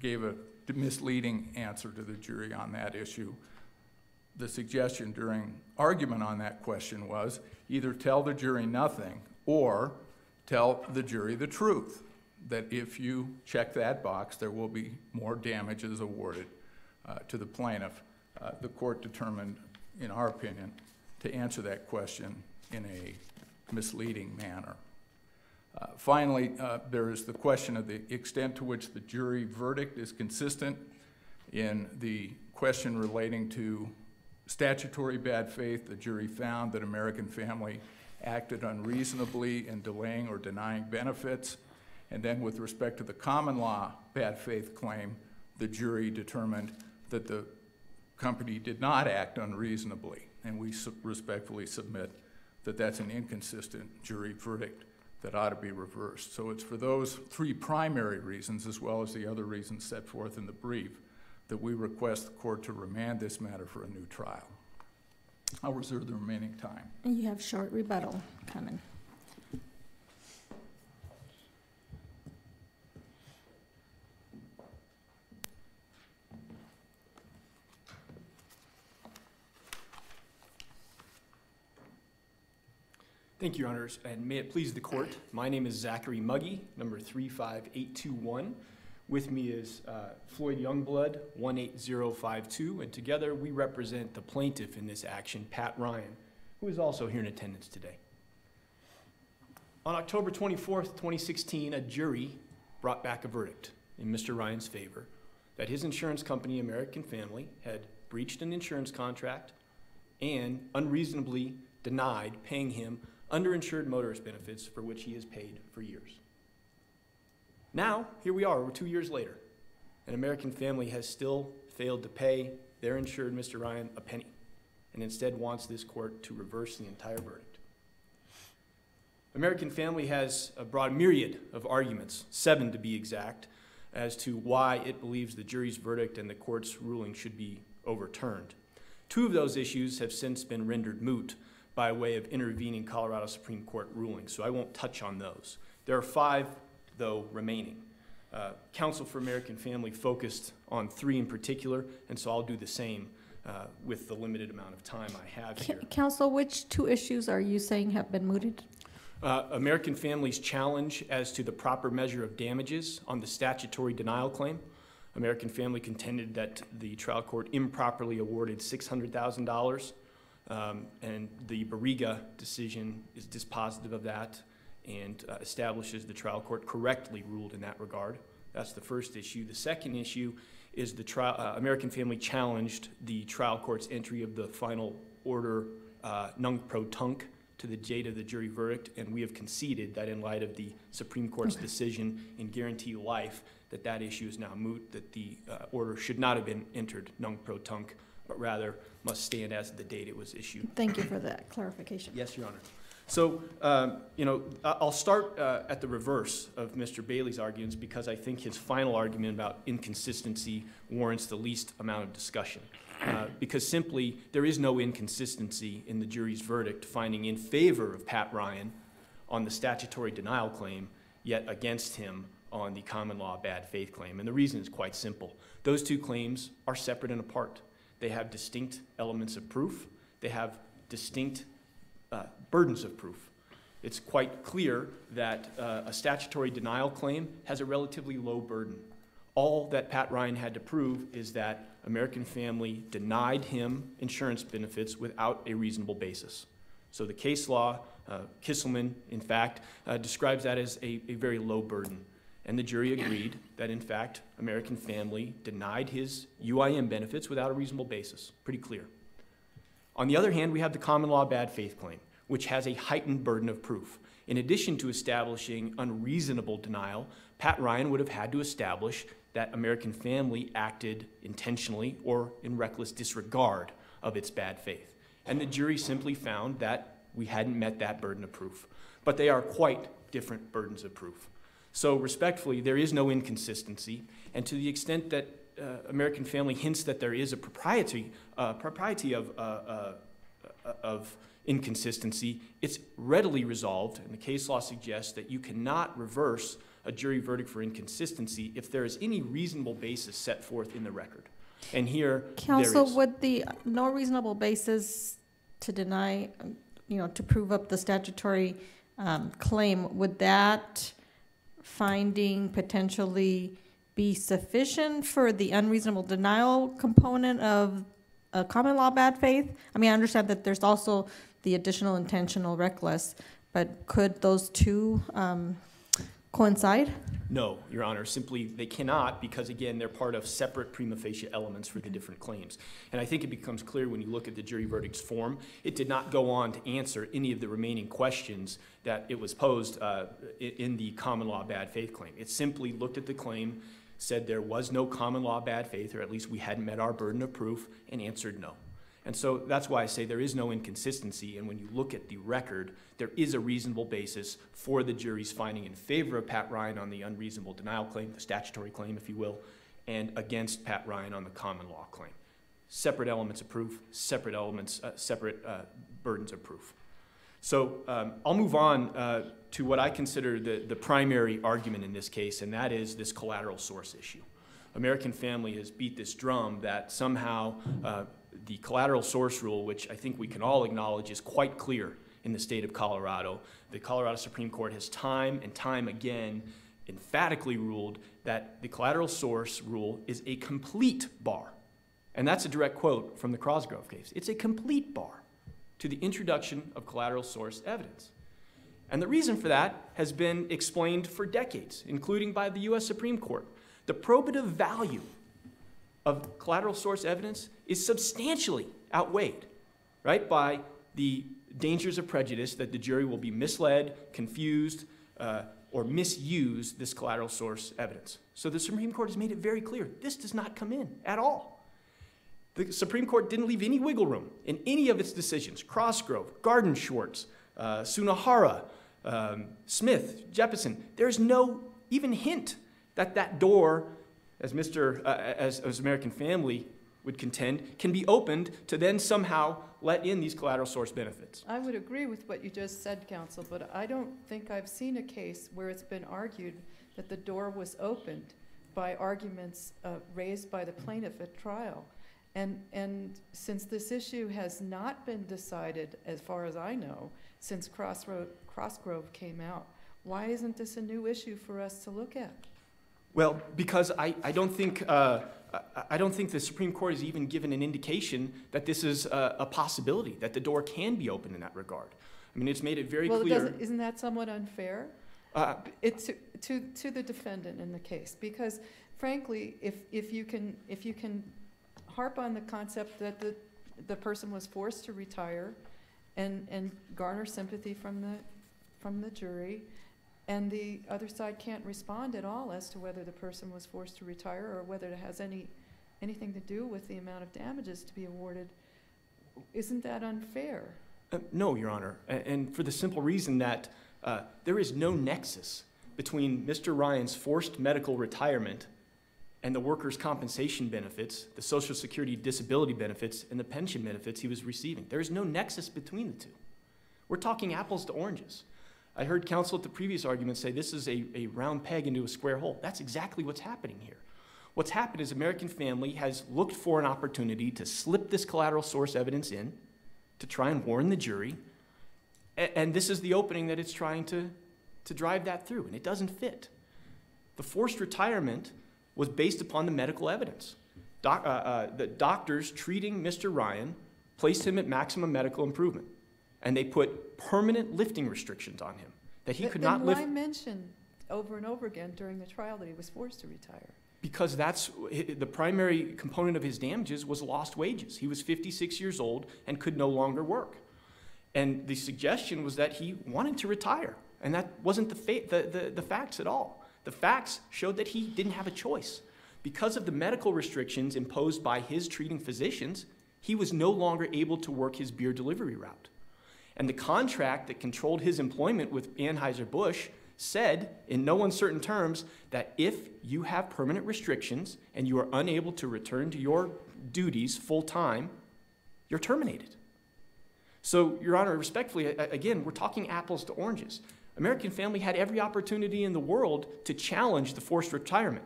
gave a misleading answer to the jury on that issue. The suggestion during argument on that question was either tell the jury nothing or tell the jury the truth, that if you check that box, there will be more damages awarded to the plaintiff. The court determined, in our opinion, to answer that question in a misleading manner. Finally, there is the question of the extent to which the jury verdict is consistent in the question relating to statutory bad faith. The jury found that American Family acted unreasonably in delaying or denying benefits. And then with respect to the common law bad faith claim, the jury determined that the company did not act unreasonably. And we respectfully submit that that's an inconsistent jury verdict that ought to be reversed. So it's for those 3 primary reasons, as well as the other reasons set forth in the brief, that we request the court to remand this matter for a new trial. I'll reserve the remaining time. And you have short rebuttal coming. Thank you, Your Honors, and may it please the court. My name is Zachary Muggy, number 35821. With me is Floyd Youngblood, 18052, and together we represent the plaintiff in this action, Pat Ryan, who is also here in attendance today. On October 24th, 2016, a jury brought back a verdict in Mr. Ryan's favor that his insurance company, American Family, had breached an insurance contract and unreasonably denied paying him underinsured motorist benefits for which he has paid for years. Now, here we are, over 2 years later, and American Family has still failed to pay their insured Mr. Ryan a penny, and instead wants this court to reverse the entire verdict. American Family has brought a myriad of arguments, 7 to be exact, as to why it believes the jury's verdict and the court's ruling should be overturned. 2 of those issues have since been rendered moot by way of intervening Colorado Supreme Court rulings, so I won't touch on those. There are 5, though, remaining. Counsel for American Family focused on 3 in particular, and so I'll do the same with the limited amount of time I have here. Counsel, which 2 issues are you saying have been mooted? American Family's challenge as to the proper measure of damages on the statutory denial claim. American Family contended that the trial court improperly awarded $600,000, and the Barriga decision is dispositive of that and establishes the trial court correctly ruled in that regard. That's the first issue. The second issue is the American Family challenged the trial court's entry of the final order nunc pro tunc to the date of the jury verdict, and we have conceded that in light of the Supreme Court's decision in Guarantee Life, that issue is now moot, that the order should not have been entered nunc pro tunc, but rather must stand as of the date it was issued. Thank you for that clarification. Yes, Your Honor. So, I'll start at the reverse of Mr. Bailey's arguments because I think his final argument about inconsistency warrants the least amount of discussion. Because simply, there is no inconsistency in the jury's verdict finding in favor of Pat Ryan on the statutory denial claim, yet against him on the common law bad faith claim. And the reason is quite simple. Those 2 claims are separate and apart. They have distinct elements of proof. They have distinct burdens of proof. It's quite clear that a statutory denial claim has a relatively low burden. All that Pat Ryan had to prove is that American Family denied him insurance benefits without a reasonable basis. So the case law, Kisselman, in fact, describes that as a very low burden. And the jury agreed that, in fact, American Family denied his UIM benefits without a reasonable basis. Pretty clear. On the other hand, we have the common law bad faith claim, which has a heightened burden of proof. In addition to establishing unreasonable denial, Pat Ryan would have had to establish that American Family acted intentionally or in reckless disregard of its bad faith. And the jury simply found that we hadn't met that burden of proof. But they are quite different burdens of proof. So respectfully, there is no inconsistency, and to the extent that American Family hints that there is a propriety of inconsistency, it's readily resolved, and the case law suggests that you cannot reverse a jury verdict for inconsistency if there is any reasonable basis set forth in the record. And here, Counsel, there is. would the no reasonable basis to deny, to prove up the statutory claim, would that finding potentially be sufficient for the unreasonable denial component of a common law bad faith? I mean, I understand that there's also the additional intentional reckless, but could those 2 coincide? No, Your Honor, simply they cannot because, again, they're part of separate prima facie elements for the different claims. And I think it becomes clear when you look at the jury verdict's form, it did not go on to answer any of the remaining questions that it was posed in the common law bad faith claim. It simply looked at the claim, said there was no common law bad faith, or at least we hadn't met our burden of proof, and answered no. And so that's why I say there is no inconsistency, and when you look at the record, there is a reasonable basis for the jury's finding in favor of Pat Ryan on the unreasonable denial claim, the statutory claim, if you will, and against Pat Ryan on the common law claim. Separate elements of proof, separate burdens of proof. So I'll move on to what I consider the primary argument in this case, and that is this collateral source issue. American Family has beat this drum that somehow the collateral source rule, which I think we can all acknowledge is quite clear in the state of Colorado. The Colorado Supreme Court has time and time again emphatically ruled that the collateral source rule is a complete bar. And that's a direct quote from the Cosgrove case. It's a complete bar to the introduction of collateral source evidence. And the reason for that has been explained for decades, including by the U.S. Supreme Court. The probative value of collateral source evidence is substantially outweighed, right, by the dangers of prejudice that the jury will be misled, confused, or misuse this collateral source evidence. So the Supreme Court has made it very clear, this does not come in at all. The Supreme Court didn't leave any wiggle room in any of its decisions. Cosgrove, Garden Schwartz, Sunahara, Smith, Jeppesen, there's no even hint that door, as as American Family would contend, can be opened to then somehow let in these collateral source benefits. I would agree with what you just said, counsel, but I don't think I've seen a case where it's been argued that the door was opened by arguments raised by the plaintiff at trial. And since this issue has not been decided, as far as I know, since Crossgrove came out, why isn't this a new issue for us to look at? Well, because I don't think the Supreme Court has even given an indication that this is a possibility, that the door can be opened in that regard. I mean, it's made it very clear. Isn't that somewhat unfair? It's to the defendant in the case, because frankly, if you can harp on the concept that the person was forced to retire and garner sympathy from the jury, and the other side can't respond at all as to whether the person was forced to retire or whether it has anything to do with the amount of damages to be awarded, isn't that unfair? No, Your Honor, and for the simple reason that there is no nexus between Mr. Ryan's forced medical retirement and the workers' compensation benefits, the Social Security disability benefits, and the pension benefits he was receiving. There is no nexus between the two. We're talking apples to oranges. I heard counsel at the previous argument say this is a round peg into a square hole. That's exactly what's happening here. What's happened is American Family has looked for an opportunity to slip this collateral source evidence in, to try and warn the jury, and this is the opening that it's trying to drive that through, and it doesn't fit. The forced retirement was based upon the medical evidence. The doctors treating Mr. Ryan placed him at maximum medical improvement, and they put permanent lifting restrictions on him, that he could not lift. Why mention over and over again during the trial that he was forced to retire? Because that's the primary component of his damages was lost wages. He was 56 years old and could no longer work. And the suggestion was that he wanted to retire, and that wasn't the facts at all. The facts showed that he didn't have a choice. Because of the medical restrictions imposed by his treating physicians, he was no longer able to work his beer delivery route. And the contract that controlled his employment with Anheuser-Busch said, in no uncertain terms, that if you have permanent restrictions and you are unable to return to your duties full-time, you're terminated. So, Your Honor, respectfully, again, we're talking apples to oranges. American Family had every opportunity in the world to challenge the forced retirement,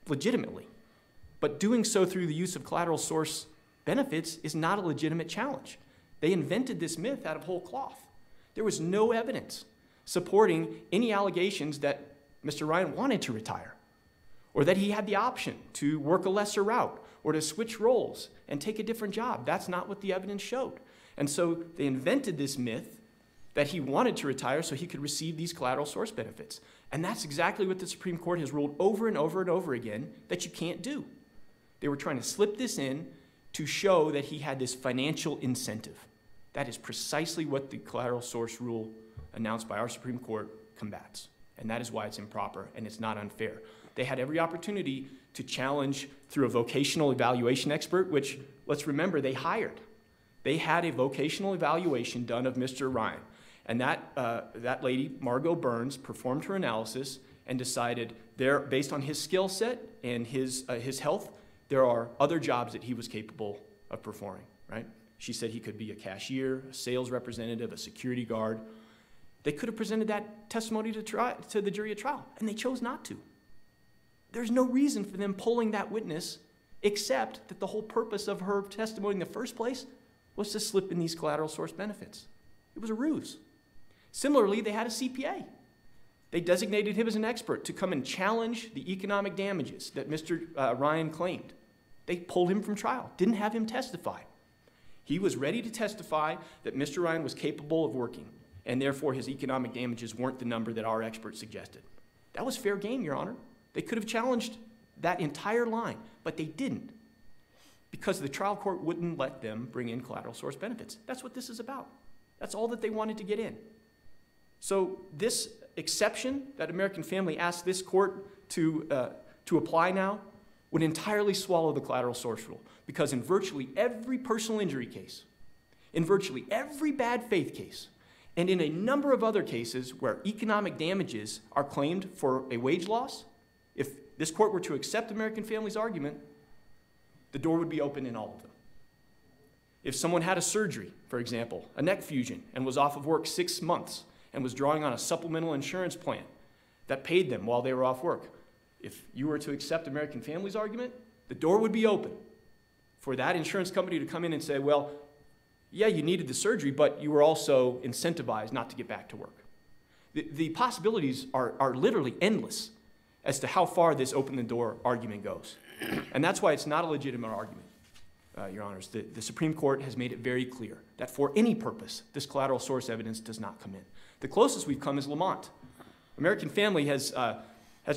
legitimately. But doing so through the use of collateral source benefits is not a legitimate challenge. They invented this myth out of whole cloth. There was no evidence supporting any allegations that Mr. Ryan wanted to retire, or that he had the option to work a lesser route, or to switch roles and take a different job. That's not what the evidence showed. And so they invented this myth that he wanted to retire so he could receive these collateral source benefits. And that's exactly what the Supreme Court has ruled over and over and over again that you can't do. They were trying to slip this in to show that he had this financial incentive. That is precisely what the collateral source rule announced by our Supreme Court combats. And that is why it's improper and it's not unfair. They had every opportunity to challenge through a vocational evaluation expert, which, let's remember, they hired. They had a vocational evaluation done of Mr. Ryan. And that lady, Margot Burns, performed her analysis and decided based on his skill set and his health, there are other jobs that he was capable of performing, right? She said he could be a cashier, a sales representative, a security guard. They could have presented that testimony to the jury at trial, and they chose not to. There's no reason for them pulling that witness, except that the whole purpose of her testimony in the first place was to slip in these collateral source benefits. It was a ruse. Similarly, they had a CPA. They designated him as an expert to come and challenge the economic damages that Mr. Ryan claimed. They pulled him from trial, didn't have him testify. He was ready to testify that Mr. Ryan was capable of working, and therefore his economic damages weren't the number that our expert suggested. That was fair game, Your Honor. They could have challenged that entire line, but they didn't, because the trial court wouldn't let them bring in collateral source benefits. That's what this is about. That's all that they wanted to get in. So this exception that American Family asked this court to apply now would entirely swallow the collateral source rule, because in virtually every personal injury case, in virtually every bad faith case, and in a number of other cases where economic damages are claimed for a wage loss, if this court were to accept American Family's argument, the door would be open in all of them. If someone had a surgery, for example, a neck fusion, and was off of work 6 months and was drawing on a supplemental insurance plan that paid them while they were off work, if you were to accept American Family's argument, the door would be open for that insurance company to come in and say, well, yeah, you needed the surgery, but you were also incentivized not to get back to work. The possibilities are literally endless as to how far this open the door argument goes. And that's why it's not a legitimate argument, Your Honors. The Supreme Court has made it very clear that for any purpose, this collateral source evidence does not come in. The closest we've come is Lamont. American Family has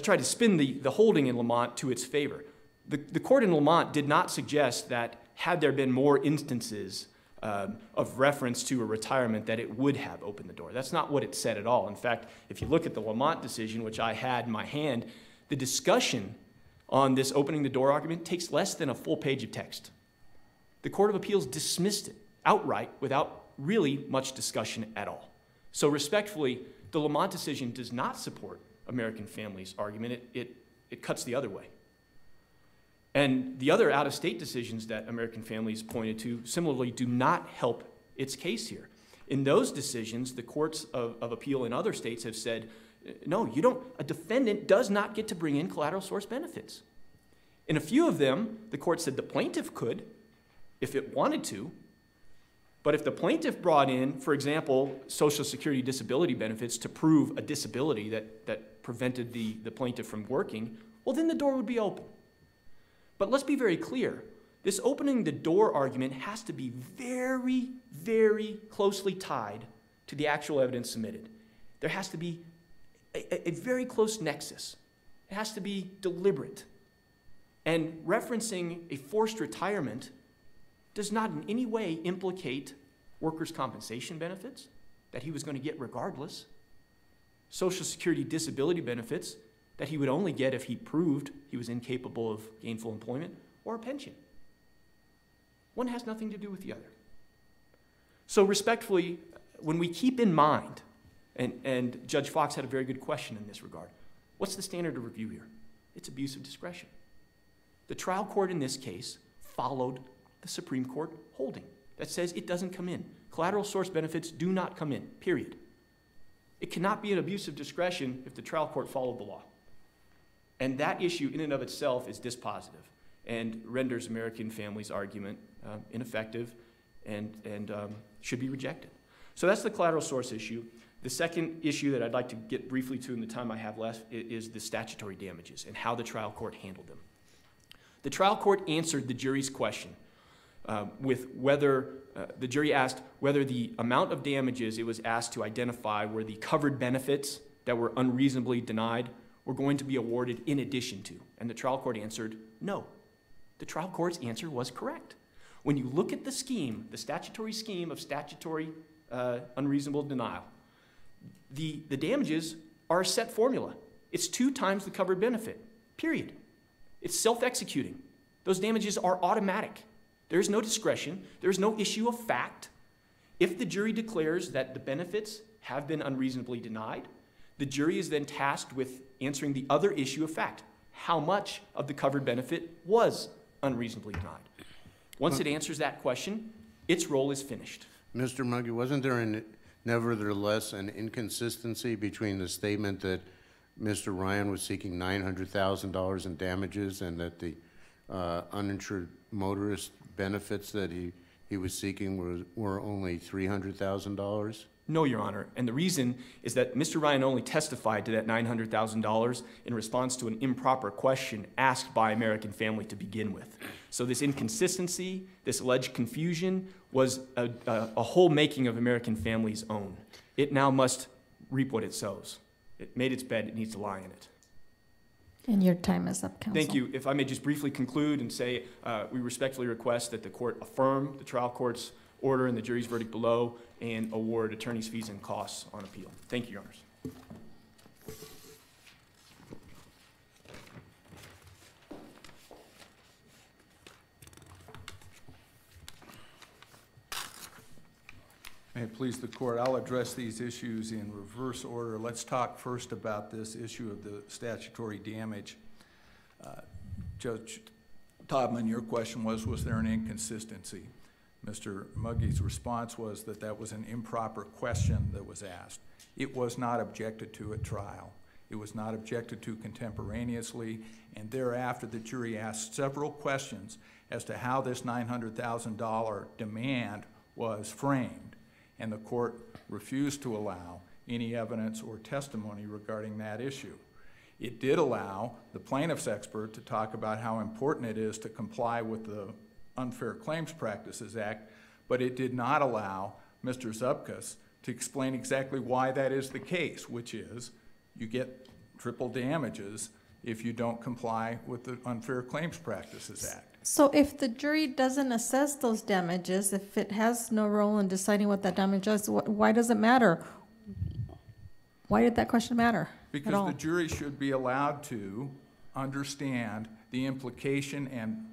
tried to spin the holding in Lamont to its favor. The court in Lamont did not suggest that had there been more instances of reference to a retirement that it would have opened the door. That's not what it said at all. In fact, if you look at the Lamont decision, which I had in my hand, the discussion on this opening the door argument takes less than a full page of text. The Court of Appeals dismissed it outright without really much discussion at all. So respectfully, the Lamont decision does not support American Family's argument. It cuts the other way. And the other out-of-state decisions that American Families pointed to similarly do not help its case here. In those decisions, the courts of appeal in other states have said, no, a defendant does not get to bring in collateral source benefits. In a few of them, the court said the plaintiff could if it wanted to, but if the plaintiff brought in, for example, Social Security disability benefits to prove a disability that prevented the plaintiff from working, well, then the door would be open. But let's be very clear. This opening the door argument has to be very, very closely tied to the actual evidence submitted. There has to be a very close nexus. It has to be deliberate. And referencing a forced retirement does not in any way implicate workers' compensation benefits that he was going to get regardless, Social Security disability benefits that he would only get if he proved he was incapable of gainful employment, or a pension. One has nothing to do with the other. So respectfully, when we keep in mind, and Judge Fox had a very good question in this regard, what's the standard of review here? It's abuse of discretion. The trial court in this case followed the Supreme Court holding that says it doesn't come in. Collateral source benefits do not come in, period. It cannot be an abuse of discretion if the trial court followed the law. And that issue in and of itself is dispositive and renders American Family's argument ineffective and should be rejected. So that's the collateral source issue. The second issue that I'd like to get briefly to in the time I have left is the statutory damages and how the trial court handled them. The trial court answered the jury's question with whether, the jury asked whether the amount of damages it was asked to identify were the covered benefits that were unreasonably denied were going to be awarded in addition to. And the trial court answered no. The trial court's answer was correct. When you look at the scheme, the statutory scheme of statutory unreasonable denial, the damages are a set formula. It's 2 times the covered benefit, period. It's self-executing. Those damages are automatic. There's no discretion. There's no issue of fact. If the jury declares that the benefits have been unreasonably denied, the jury is then tasked with answering the other issue of fact. How much of the covered benefit was unreasonably denied? Once it answers that question, its role is finished. Mr. Muggy, wasn't there nevertheless an inconsistency between the statement that Mr. Ryan was seeking $900,000 in damages and that the uninsured motorist benefits that he was seeking were only $300,000? No, Your Honor, and the reason is that Mr. Ryan only testified to that $900,000 in response to an improper question asked by American Family to begin with. So this inconsistency, this alleged confusion, was a whole making of American Family's own. It now must reap what it sows. It made its bed, it needs to lie in it. And your time is up, counsel. Thank you. If I may just briefly conclude and say we respectfully request that the court affirm the trial court's order and the jury's verdict below and award attorney's fees and costs on appeal. Thank you, Your Honors. May it please the court, I'll address these issues in reverse order. Let's talk first about this issue of the statutory damage. Judge Taubman, your question was there an inconsistency? Mr. Muggy's response was that that was an improper question that was asked. It was not objected to at trial. It was not objected to contemporaneously, and thereafter the jury asked several questions as to how this $900,000 demand was framed, and the court refused to allow any evidence or testimony regarding that issue. It did allow the plaintiff's expert to talk about how important it is to comply with the Unfair Claims Practices Act, but it did not allow Mr. Zupkus to explain exactly why that is the case, which is you get triple damages if you don't comply with the Unfair Claims Practices Act. So if the jury doesn't assess those damages, if it has no role in deciding what that damage is, why does it matter? Why did that question matter? Because the jury should be allowed to understand the implication and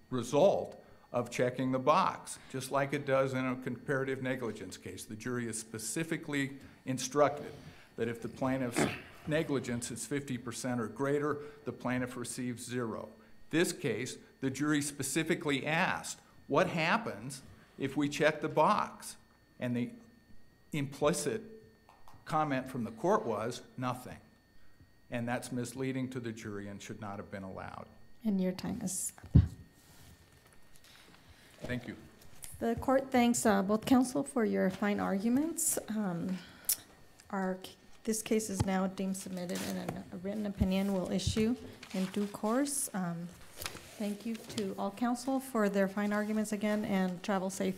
result of checking the box, just like it does in a comparative negligence case. The jury is specifically instructed that if the plaintiff's negligence is 50% or greater, the plaintiff receives 0. This case, the jury specifically asked, what happens if we check the box? And the implicit comment from the court was nothing. And that's misleading to the jury and should not have been allowed. And your time is up. Thank you. The court thanks both counsel for your fine arguments. This case is now deemed submitted, and a written opinion will issue in due course. Thank you to all counsel for their fine arguments again, and travel safe.